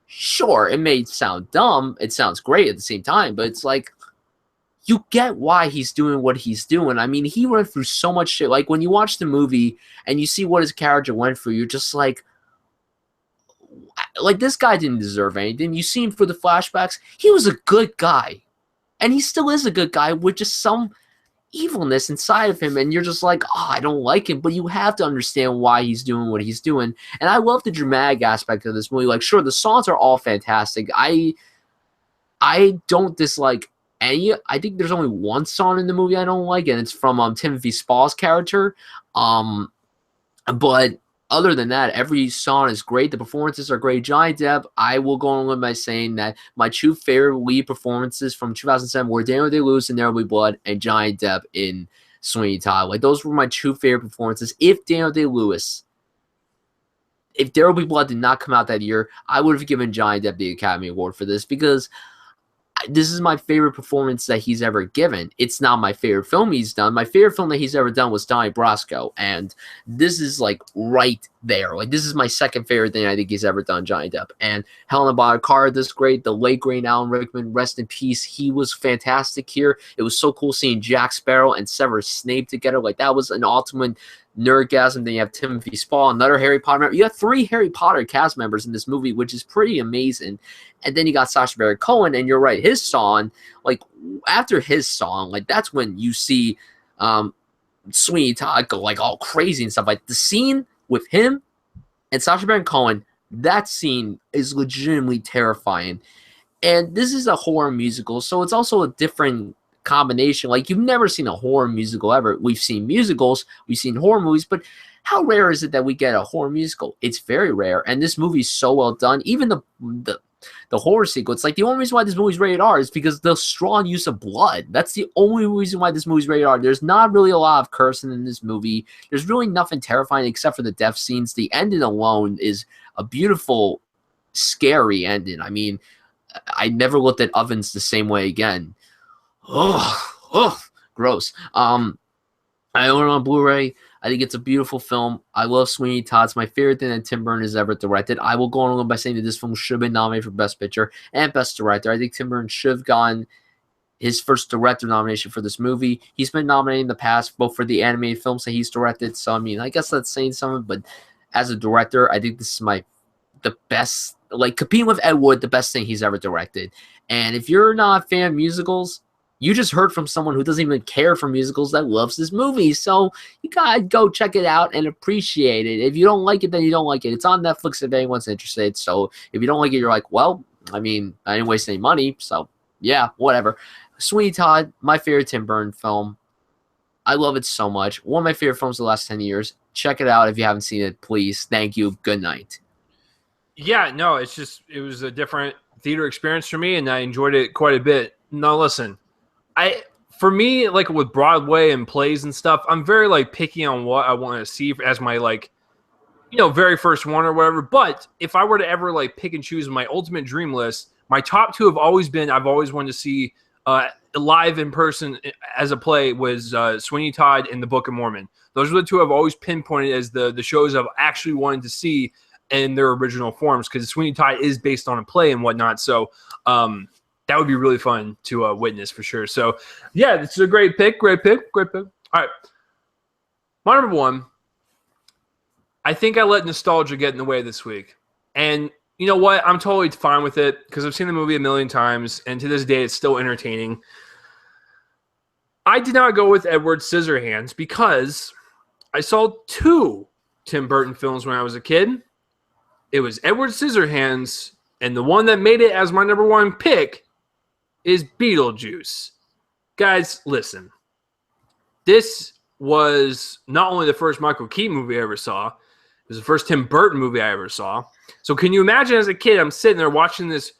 Sure, it may sound dumb. It sounds great at the same time, but it's like, you get why he's doing what he's doing. I mean, he went through so much shit. Like, when you watch the movie and you see what his character went through, you're just like, this guy didn't deserve anything. You see him for the flashbacks. He was a good guy. And he still is a good guy with just some evilness inside of him. And you're just like, oh, I don't like him. But you have to understand why he's doing what he's doing. And I love the dramatic aspect of this movie. Like, sure, the songs are all fantastic. I don't dislike any. I think there's only one song in the movie I don't like, and it's from Timothy Spall's character. But other than that, every song is great. The performances are great. Johnny Depp, I will go on by saying that my two favorite lead performances from 2007 were Daniel Day-Lewis in There Will Be Blood and Johnny Depp in Sweeney Todd. Like, those were my two favorite performances. If There Will Be Blood did not come out that year, I would have given Johnny Depp the Academy Award for this, because this is my favorite performance that he's ever given. It's not my favorite film he's done. My favorite film that he's ever done was Donnie Brasco, and this is like right there. Like, this is my second favorite thing I think he's ever done, Johnny Depp. And Helena Bonham Carter, this great. The late great Alan Rickman, rest in peace. He was fantastic here. It was so cool seeing Jack Sparrow and Severus Snape together. Like, that was an ultimate nerdgasm. Then you have Timothy Spall, another Harry Potter member. You have 3 Harry Potter cast members in this movie, which is pretty amazing. And then you got Sacha Baron Cohen, and you're right, his song, like, after his song, like, that's when you see Sweeney Todd go, like, all crazy and stuff. Like, the scene with him and Sacha Baron Cohen, that scene is legitimately terrifying. And this is a horror musical, so it's also a different combination. Like, you've never seen a horror musical ever. We've seen musicals, we've seen horror movies, but how rare is it that we get a horror musical? It's very rare, and this movie's so well done. Even the horror sequence, like, the only reason why this movie's rated R is because the strong use of blood. That's the only reason why this movie's rated R. There's not really a lot of cursing in this movie. There's really nothing terrifying except for the death scenes. The ending alone is a beautiful, scary ending. I mean, I never looked at ovens the same way again. Gross. I own it on Blu-ray. I think it's a beautiful film. I love Sweeney Todd. It's my favorite thing that Tim Burton has ever directed. I will go on by saying that this film should have been nominated for Best Picture and Best Director. I think Tim Burton should have gotten his first director nomination for this movie. He's been nominated in the past, both for the animated films that he's directed. So, I mean, I guess that's saying something. But as a director, I think this is the best, like, competing with Ed Wood, the best thing he's ever directed. And if you're not a fan of musicals, you just heard from someone who doesn't even care for musicals that loves this movie. So you gotta go check it out and appreciate it. If you don't like it, then you don't like it. It's on Netflix if anyone's interested. So if you don't like it, you're like, well, I mean, I didn't waste any money. So yeah, whatever. Sweeney Todd, my favorite Tim Burton film. I love it so much. One of my favorite films of the last 10 years. Check it out if you haven't seen it, please. Thank you. Good night. Yeah, no, it was a different theater experience for me, and I enjoyed it quite a bit. Now, listen. For me, like, with Broadway and plays and stuff, I'm very, like, picky on what I want to see as my, like, very first one or whatever. But if I were to ever, like, pick and choose my ultimate dream list, my top 2 have always been, I've always wanted to see live in person as a play was Sweeney Todd and the Book of Mormon. Those are the 2 I've always pinpointed as the shows I've actually wanted to see in their original forms, because Sweeney Todd is based on a play and whatnot. So, that would be really fun to witness for sure. So, yeah, this is a great pick. Great pick. All right. My number 1, I think I let nostalgia get in the way this week. And you know what? I'm totally fine with it because I've seen the movie a million times, and to this day, it's still entertaining. I did not go with Edward Scissorhands because I saw 2 Tim Burton films when I was a kid. It was Edward Scissorhands, and the one that made it as my number 1 pick is Beetlejuice. Guys, listen. This was not only the first Michael Keaton movie I ever saw, it was the first Tim Burton movie I ever saw. So can you imagine as a kid, I'm sitting there watching this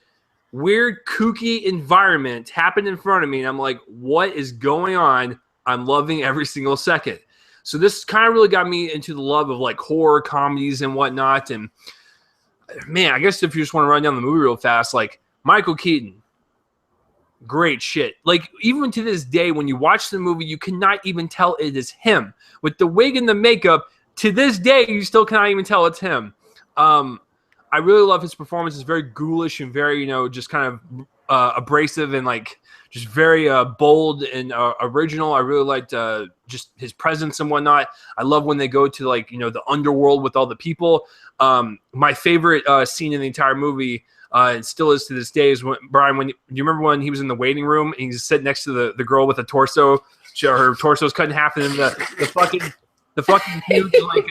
weird, kooky environment happen in front of me, and I'm like, what is going on? I'm loving every single second. So this kind of really got me into the love of, like, horror comedies and whatnot. And man, I guess if you just want to run down the movie real fast, like, Michael Keaton, great shit. Like, even to this day, when you watch the movie, you cannot even tell it is him. With the wig and the makeup, to this day, you still cannot even tell it's him. I really love his performance. It's very ghoulish and very, just kind of abrasive and, like, just very bold and original. I really liked just his presence and whatnot. I love when they go to, like, the underworld with all the people. My favorite scene in the entire movie, it still is to this day, is when Brian. Do you remember when he was in the waiting room and he's sitting next to the girl with the torso? Her torso's cut in half, and then the fucking huge, like,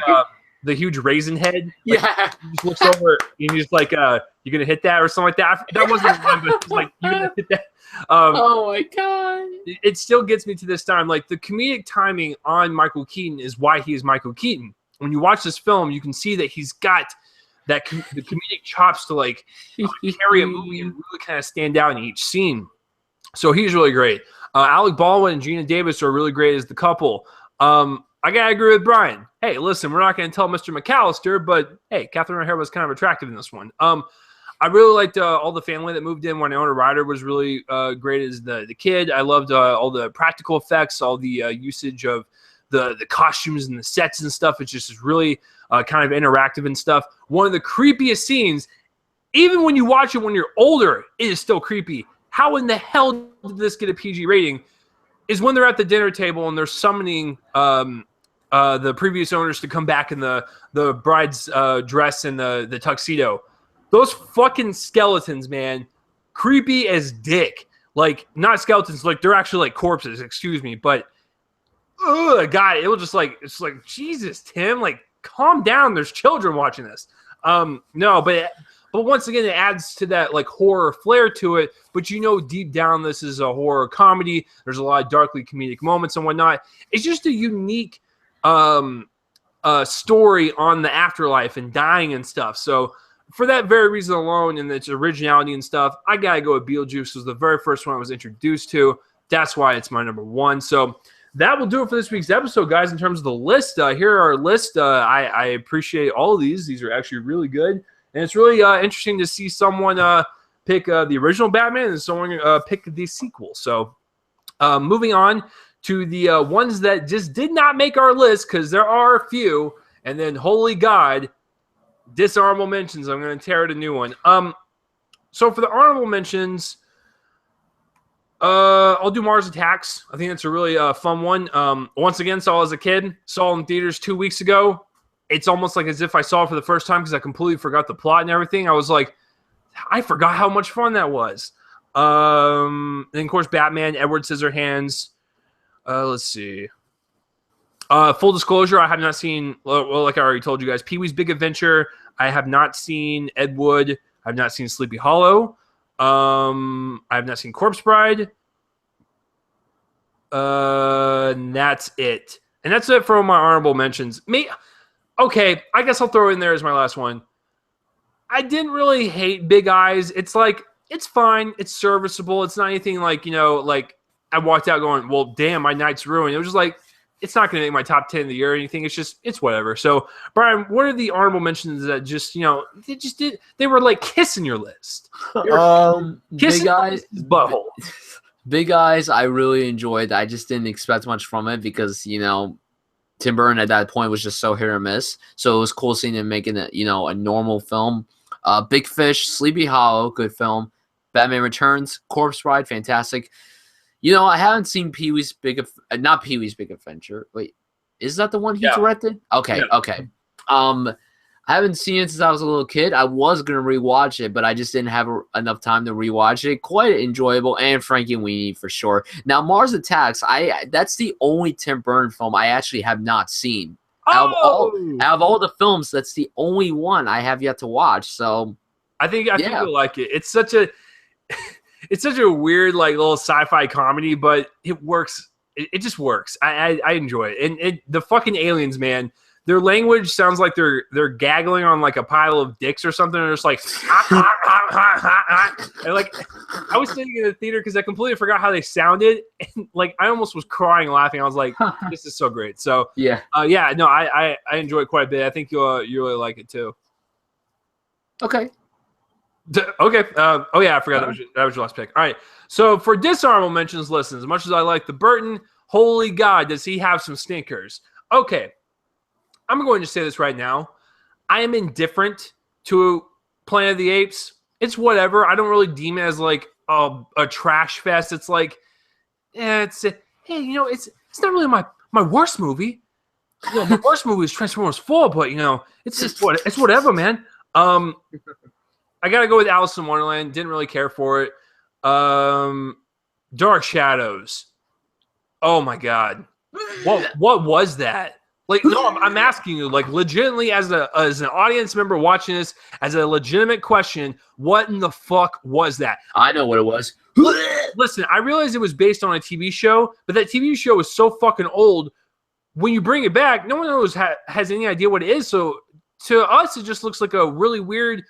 the huge raisin head. Like, Yeah. he just looks over and he's like, "You gonna hit that or something like that?" That wasn't one, but he's like, "You gonna hit that?" Oh my god. It still gets me to this time. Like, the comedic timing on Michael Keaton is why he is Michael Keaton. when you watch this film, you can see that he's got the comedic chops to like carry a movie and really kind of stand out in each scene. So he's really great. Alec Baldwin and Gina Davis are really great as the couple. I gotta agree with Brian. Hey, listen, we're not gonna tell Mr. McAllister, but hey, Catherine O'Hara was kind of attractive in this one. I really liked all the family that moved in. Winona Ryder was really great as the kid. I loved all the practical effects, all the usage of the costumes and the sets and stuff. It's just really kind of interactive and stuff. One of the creepiest scenes, even when you watch it when you're older, it is still creepy. How in the hell did this get a PG rating? Is when they're at the dinner table and they're summoning the previous owners to come back in the bride's dress and the tuxedo. Those fucking skeletons, man, creepy as dick. Like, not skeletons, like they're actually like corpses, excuse me. But, God, it was just like, it's like, Jesus, Tim, like, calm down. There's children watching this. No, but once again, it adds to that like horror flair to it. But you know, deep down, this is a horror comedy. There's a lot of darkly comedic moments and whatnot. It's just a unique story on the afterlife and dying and stuff. So for that very reason alone and its originality and stuff, I gotta go with Beetlejuice. It was the very first one I was introduced to. That's why it's my number one. So that will do it for this week's episode, guys. In terms of the list, here are our list. I appreciate all of these. These are actually really good. And it's really interesting to see someone pick the original Batman and someone pick the sequel. So moving on to the ones that just did not make our list, because there are a few. And then, holy God, dishonorable mentions. I'm going to tear it a new one. So for the honorable mentions, I'll do Mars Attacks. I think that's a really fun one. Once again, saw as a kid. Saw in theaters 2 weeks ago. It's almost like as if I saw it for the first time because I completely forgot the plot and everything. I was like, I forgot how much fun that was. And of course, Batman, Edward Scissorhands. Let's see. Full disclosure, I have not seen, well, like I already told you guys, Pee-wee's Big Adventure. I have not seen Ed Wood. I have not seen Sleepy Hollow. I have not seen Corpse Bride. And that's it. And that's it for my honorable mentions. Okay, I guess I'll throw it in there as my last one. I didn't really hate Big Eyes. It's like, it's fine. It's serviceable. It's not anything like, you know, like I walked out going, well, damn, my night's ruined. It was just like, it's not going to make my top 10 of the year or anything. It's just, it's whatever. So, Brian, what are the honorable mentions that just, you know, they were like kissing your list? Big Eyes, butthole. Big Eyes, I really enjoyed. I just didn't expect much from it because, you know, Tim Burton at that point was just so hit or miss. So it was cool seeing him making it, you know, a normal film. Big Fish, Sleepy Hollow, good film. Batman Returns, Corpse Bride, fantastic. You know, I haven't seen Pee-wee's not Pee-wee's Big Adventure. Wait, is that the one he directed? Okay, yeah. Okay. I haven't seen it since I was a little kid. I was going to rewatch it, but I just didn't have enough time to rewatch it. Quite enjoyable, and Frankenweenie for sure. Now, Mars Attacks, that's the only Tim Burton film I actually have not seen. Out of all the films, that's the only one I have yet to watch. So I think you'll like it. It's such a it's such a weird like little sci-fi comedy, but it works. It just works. I enjoy it. And the fucking aliens, man. Their language sounds like they're gaggling on like a pile of dicks or something. And they're just like, and like I was sitting in the theater because I completely forgot how they sounded, and like I almost was crying laughing. I was like, this is so great. So no, I enjoy it quite a bit. I think you really like it too. Okay. Okay. I forgot that was your last pick. All right. So for dishonorable mentions, listen, as much as I like the Burton, holy God, does he have some stinkers? Okay. I'm going to say this right now. I am indifferent to Planet of the Apes. It's whatever. I don't really deem it as like a trash fest. It's like, it's not really my worst movie. You know, my worst movie is Transformers 4, but you know, it's whatever, man. I gotta go with Alice in Wonderland. Didn't really care for it. Dark Shadows. Oh my God, what was that? Like, no, I'm asking you, like, legitimately as an audience member watching this, as a legitimate question, what in the fuck was that? I know what it was. Listen, I realized it was based on a TV show, but that TV show was so fucking old. when you bring it back, no one knows has any idea what it is. So to us, it just looks like a really weird,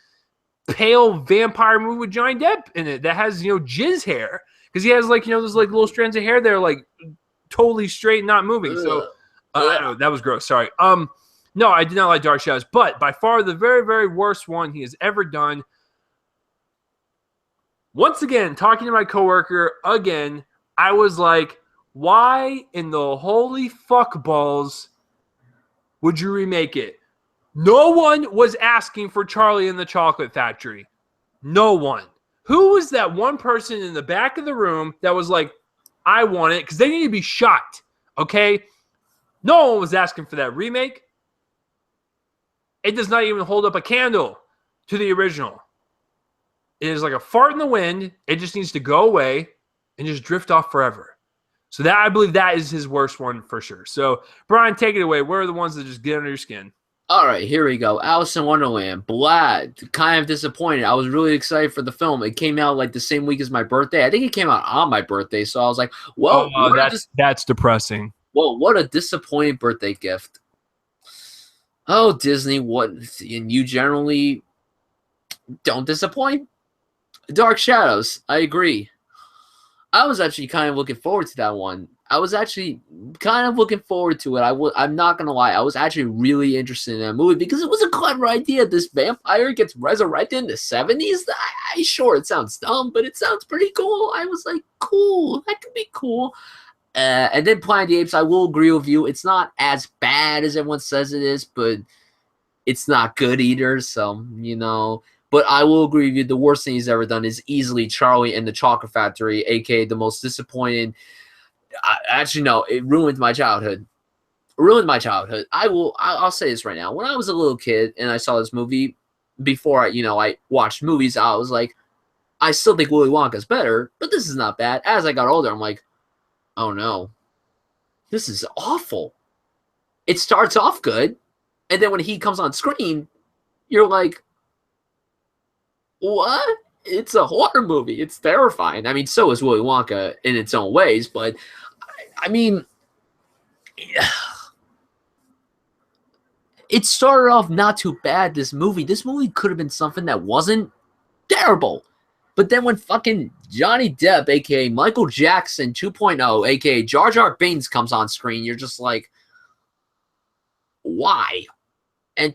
pale vampire movie with Johnny Depp in it that has, jizz hair. Because he has, like, those, like, little strands of hair that are, like, totally straight and not moving. So, I don't know. That was gross. Sorry. No, I did not like Dark Shadows. But by far the very, very worst one he has ever done. Once again, talking to my coworker again, I was like, why in the holy fuck balls would you remake it? No one was asking for Charlie and the Chocolate Factory. No one. Who was that one person in the back of the room that was like, I want it? Because they need to be shot, okay? No one was asking for that remake. It does not even hold up a candle to the original. It is like a fart in the wind. It just needs to go away and just drift off forever. So that, I believe that is his worst one for sure. So, Brian, take it away. What are the ones that just get under your skin? All right, here we go. Alice in Wonderland. Kind of disappointed. I was really excited for the film. It came out like the same week as my birthday. I think it came out on my birthday. So I was like, well, that's depressing. Well, what a disappointing birthday gift. Oh, Disney, what? And you generally don't disappoint. Dark Shadows. I agree. I was actually kind of looking forward to that one. I was actually kind of looking forward to it. I'm not going to lie. I was actually really interested in that movie because it was a clever idea. This vampire gets resurrected in the 70s. Sure, it sounds dumb, but it sounds pretty cool. I was like, cool. That could be cool. And then Planet of the Apes, I will agree with you. It's not as bad as everyone says it is, but it's not good either. So, But I will agree with you. The worst thing he's ever done is easily Charlie and the Chocolate Factory, a.k.a. the most disappointing. Actually, no, it ruined my childhood. I'll say this right now. When I was a little kid and I saw this movie, before I watched movies, I was like, I still think Willy Wonka's better, but this is not bad. As I got older, I'm like, oh no, this is awful. It starts off good, and then when he comes on screen, you're like, what? It's a horror movie. It's terrifying. I mean, so is Willy Wonka in its own ways, but I mean, it started off not too bad, this movie. This movie could have been something that wasn't terrible. But then when fucking Johnny Depp, a.k.a. Michael Jackson 2.0, a.k.a. Jar Jar Binks comes on screen, you're just like, why? And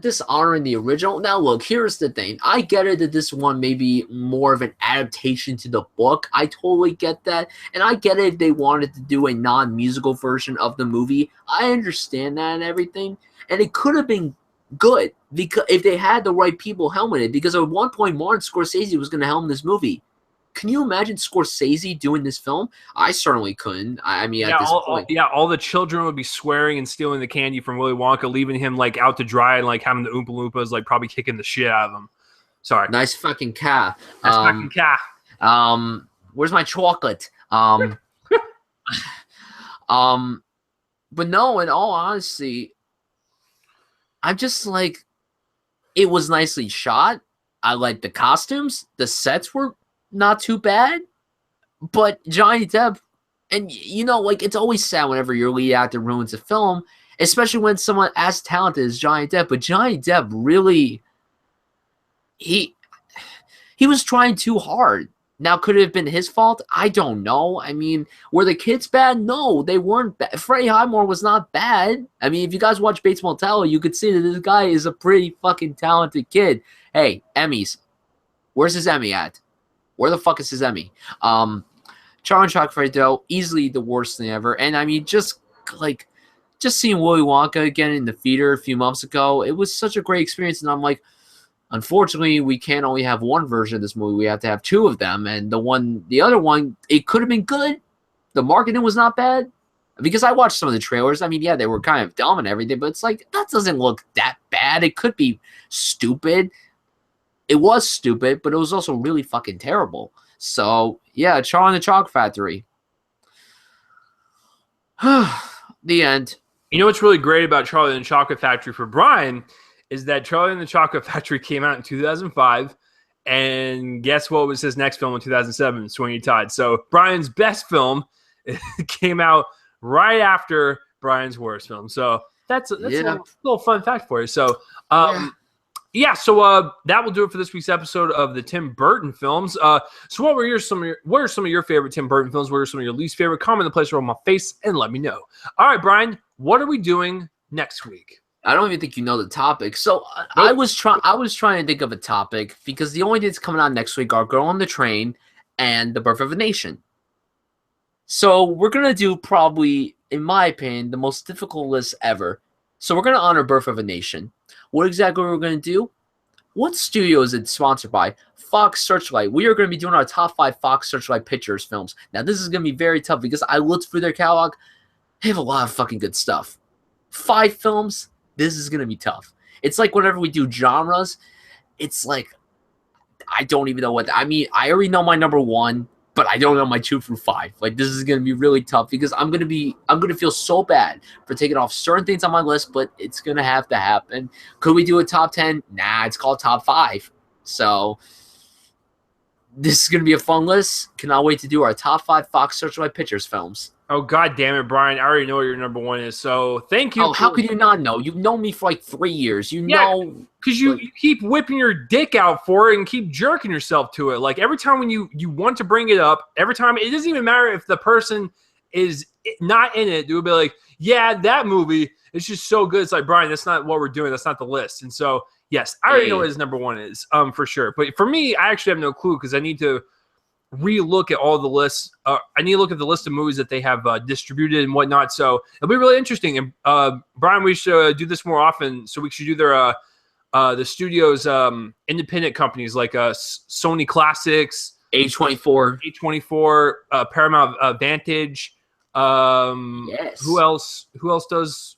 dishonoring the original. Now, look, here's the thing. I get it that this one may be more of an adaptation to the book. I totally get that. And I get it if they wanted to do a non-musical version of the movie. I understand that and everything. And it could have been good because if they had the right people helmeted. Because at one point, Martin Scorsese was going to helm this movie. Can you imagine Scorsese doing this film? I certainly couldn't. I mean, at this point. All the children would be swearing and stealing the candy from Willy Wonka, leaving him like out to dry and like having the Oompa Loompas like probably kicking the shit out of him. Sorry. Nice fucking cat. Where's my chocolate? But no, in all honesty, I'm just like, it was nicely shot. I like the costumes. The sets were not too bad, but Johnny Depp, and it's always sad whenever your lead actor ruins a film, especially when someone as talented as Johnny Depp. But Johnny Depp really, he was trying too hard. Now, could it have been his fault? I don't know. I mean, were the kids bad? No, they weren't bad. Freddie Highmore was not bad. I mean, if you guys watch Bates Motel, you could see that this guy is a pretty fucking talented kid. Hey, Emmys, where's his Emmy at? Where the fuck is his Emmy? Charlie and Chocolate Factory, though, easily the worst thing ever. And I mean, just seeing Willy Wonka again in the theater a few months ago, it was such a great experience. And I'm like, unfortunately, we can't only have one version of this movie. We have to have two of them. And the other one, it could have been good. The marketing was not bad. Because I watched some of the trailers. I mean, yeah, they were kind of dumb and everything, but it's like, that doesn't look that bad. It could be stupid. It was stupid, but it was also really fucking terrible. So, yeah, Charlie and the Chocolate Factory. The end. You know what's really great about Charlie and the Chocolate Factory for Brian is that Charlie and the Chocolate Factory came out in 2005, and guess what was his next film in 2007? Sweeney Todd. So Brian's best film came out right after Brian's worst film. So that's a little fun fact for you. So so that will do it for this week's episode of the Tim Burton films. So what are some of your favorite Tim Burton films? What are some of your least favorite? Comment in the place around my face and let me know. All right, Brian, what are we doing next week? I don't even think you know the topic. So I was trying to think of a topic because the only things coming out next week are Girl on the Train and The Birth of a Nation. So we're going to do probably, in my opinion, the most difficult list ever. So we're going to honor Birth of a Nation. What exactly we're going to do? What studio is it sponsored by? Fox Searchlight. We are going to be doing our top 5 Fox Searchlight Pictures films. Now, this is going to be very tough because I looked through their catalog. They have a lot of fucking good stuff. 5 films. This is going to be tough. It's like whenever we do genres, it's like, I don't even know I already know my number 1, but I don't know my 2 through 5. Like, this is going to be really tough because I'm going to feel so bad for taking off certain things on my list, but it's going to have to happen. Could we do a top 10? Nah, it's called top 5. So this is going to be a fun list. Cannot wait to do our top 5 Fox Searchlight Pictures films. Oh, God damn it, Brian. I already know what your number 1 is, so thank you. Oh, how could you not know? You've known me for like 3 years. You know. Because you keep whipping your dick out for it and keep jerking yourself to it. Like, every time when you want to bring it up, every time, it doesn't even matter if the person is not in it. They would be like, yeah, that movie is just so good. It's like, Brian, that's not what we're doing. That's not the list. And so, yes, I already know what his number 1 is, for sure. But for me, I actually have no clue because I need to re-look at all the lists. I need to look at the list of movies that they have distributed and whatnot. So it'll be really interesting. And Brian, we should do this more often. So we should do their the studio's independent companies like Sony Classics, A24, Paramount Vantage. Yes. Who else does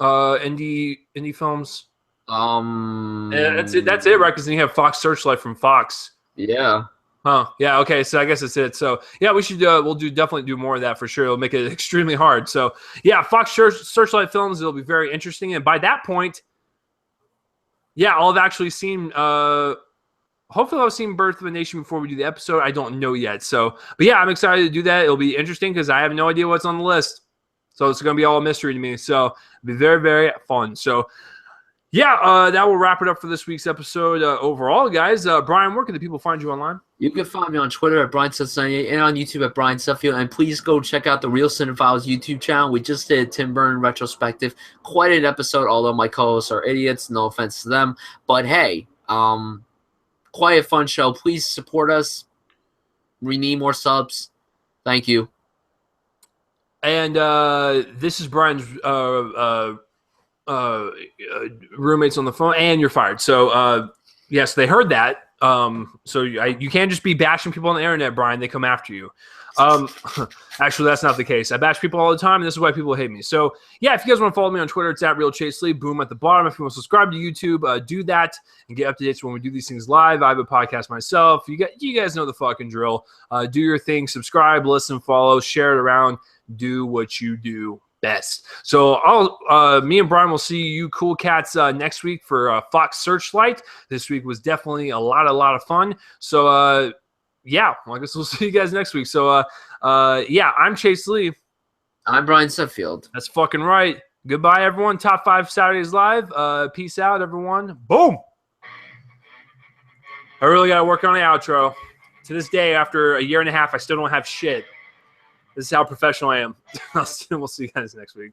indie films? Yeah, that's it, right? Because then you have Fox Searchlight from Fox. Yeah. Huh. Yeah. Okay. So I guess that's it. So yeah, we should definitely do more of that for sure. It'll make it extremely hard. So yeah, Fox Searchlight films. It'll be very interesting. And by that point, yeah, I'll have actually seen. Hopefully, I'll have seen Birth of a Nation before we do the episode. I don't know yet. So, but yeah, I'm excited to do that. It'll be interesting because I have no idea what's on the list. So it's going to be all a mystery to me. So it'll be very, very fun. So. Yeah, that will wrap it up for this week's episode overall, guys. Brian, where can the people find you online? You can find me on Twitter at BrianSuff98 and on YouTube at Brian Suffield. And please go check out the Real Cinephiles YouTube channel. We just did a Tim Burton retrospective. Quite an episode, although my co-hosts are idiots. No offense to them. But hey, quite a fun show. Please support us. We need more subs. Thank you. And this is Brian's roommates on the phone, and you're fired. So yes, they heard that. So you can't just be bashing people on the internet, Brian. They come after you. Actually, that's not the case. I bash people all the time, and this is why people hate me. So yeah, if you guys want to follow me on Twitter, it's at RealChaseLee. Boom at the bottom. If you want to subscribe to YouTube, do that and get up to date when we do these things live. I have a podcast myself. You guys know the fucking drill. Do your thing. Subscribe, listen, follow, share it around. Do what you do best. So me and Brian will see you cool cats next week for Fox Searchlight. This week was definitely a lot of fun. So yeah, well, I guess we'll see you guys next week. So yeah, I'm Chase Lee. I'm Brian Suffield. That's fucking right. Goodbye, everyone. Top 5 Saturdays live. Peace out, everyone. Boom. I really got to work on the outro. To this day, after a year and a half, I still don't have shit. This is how professional I am. We'll see you guys next week.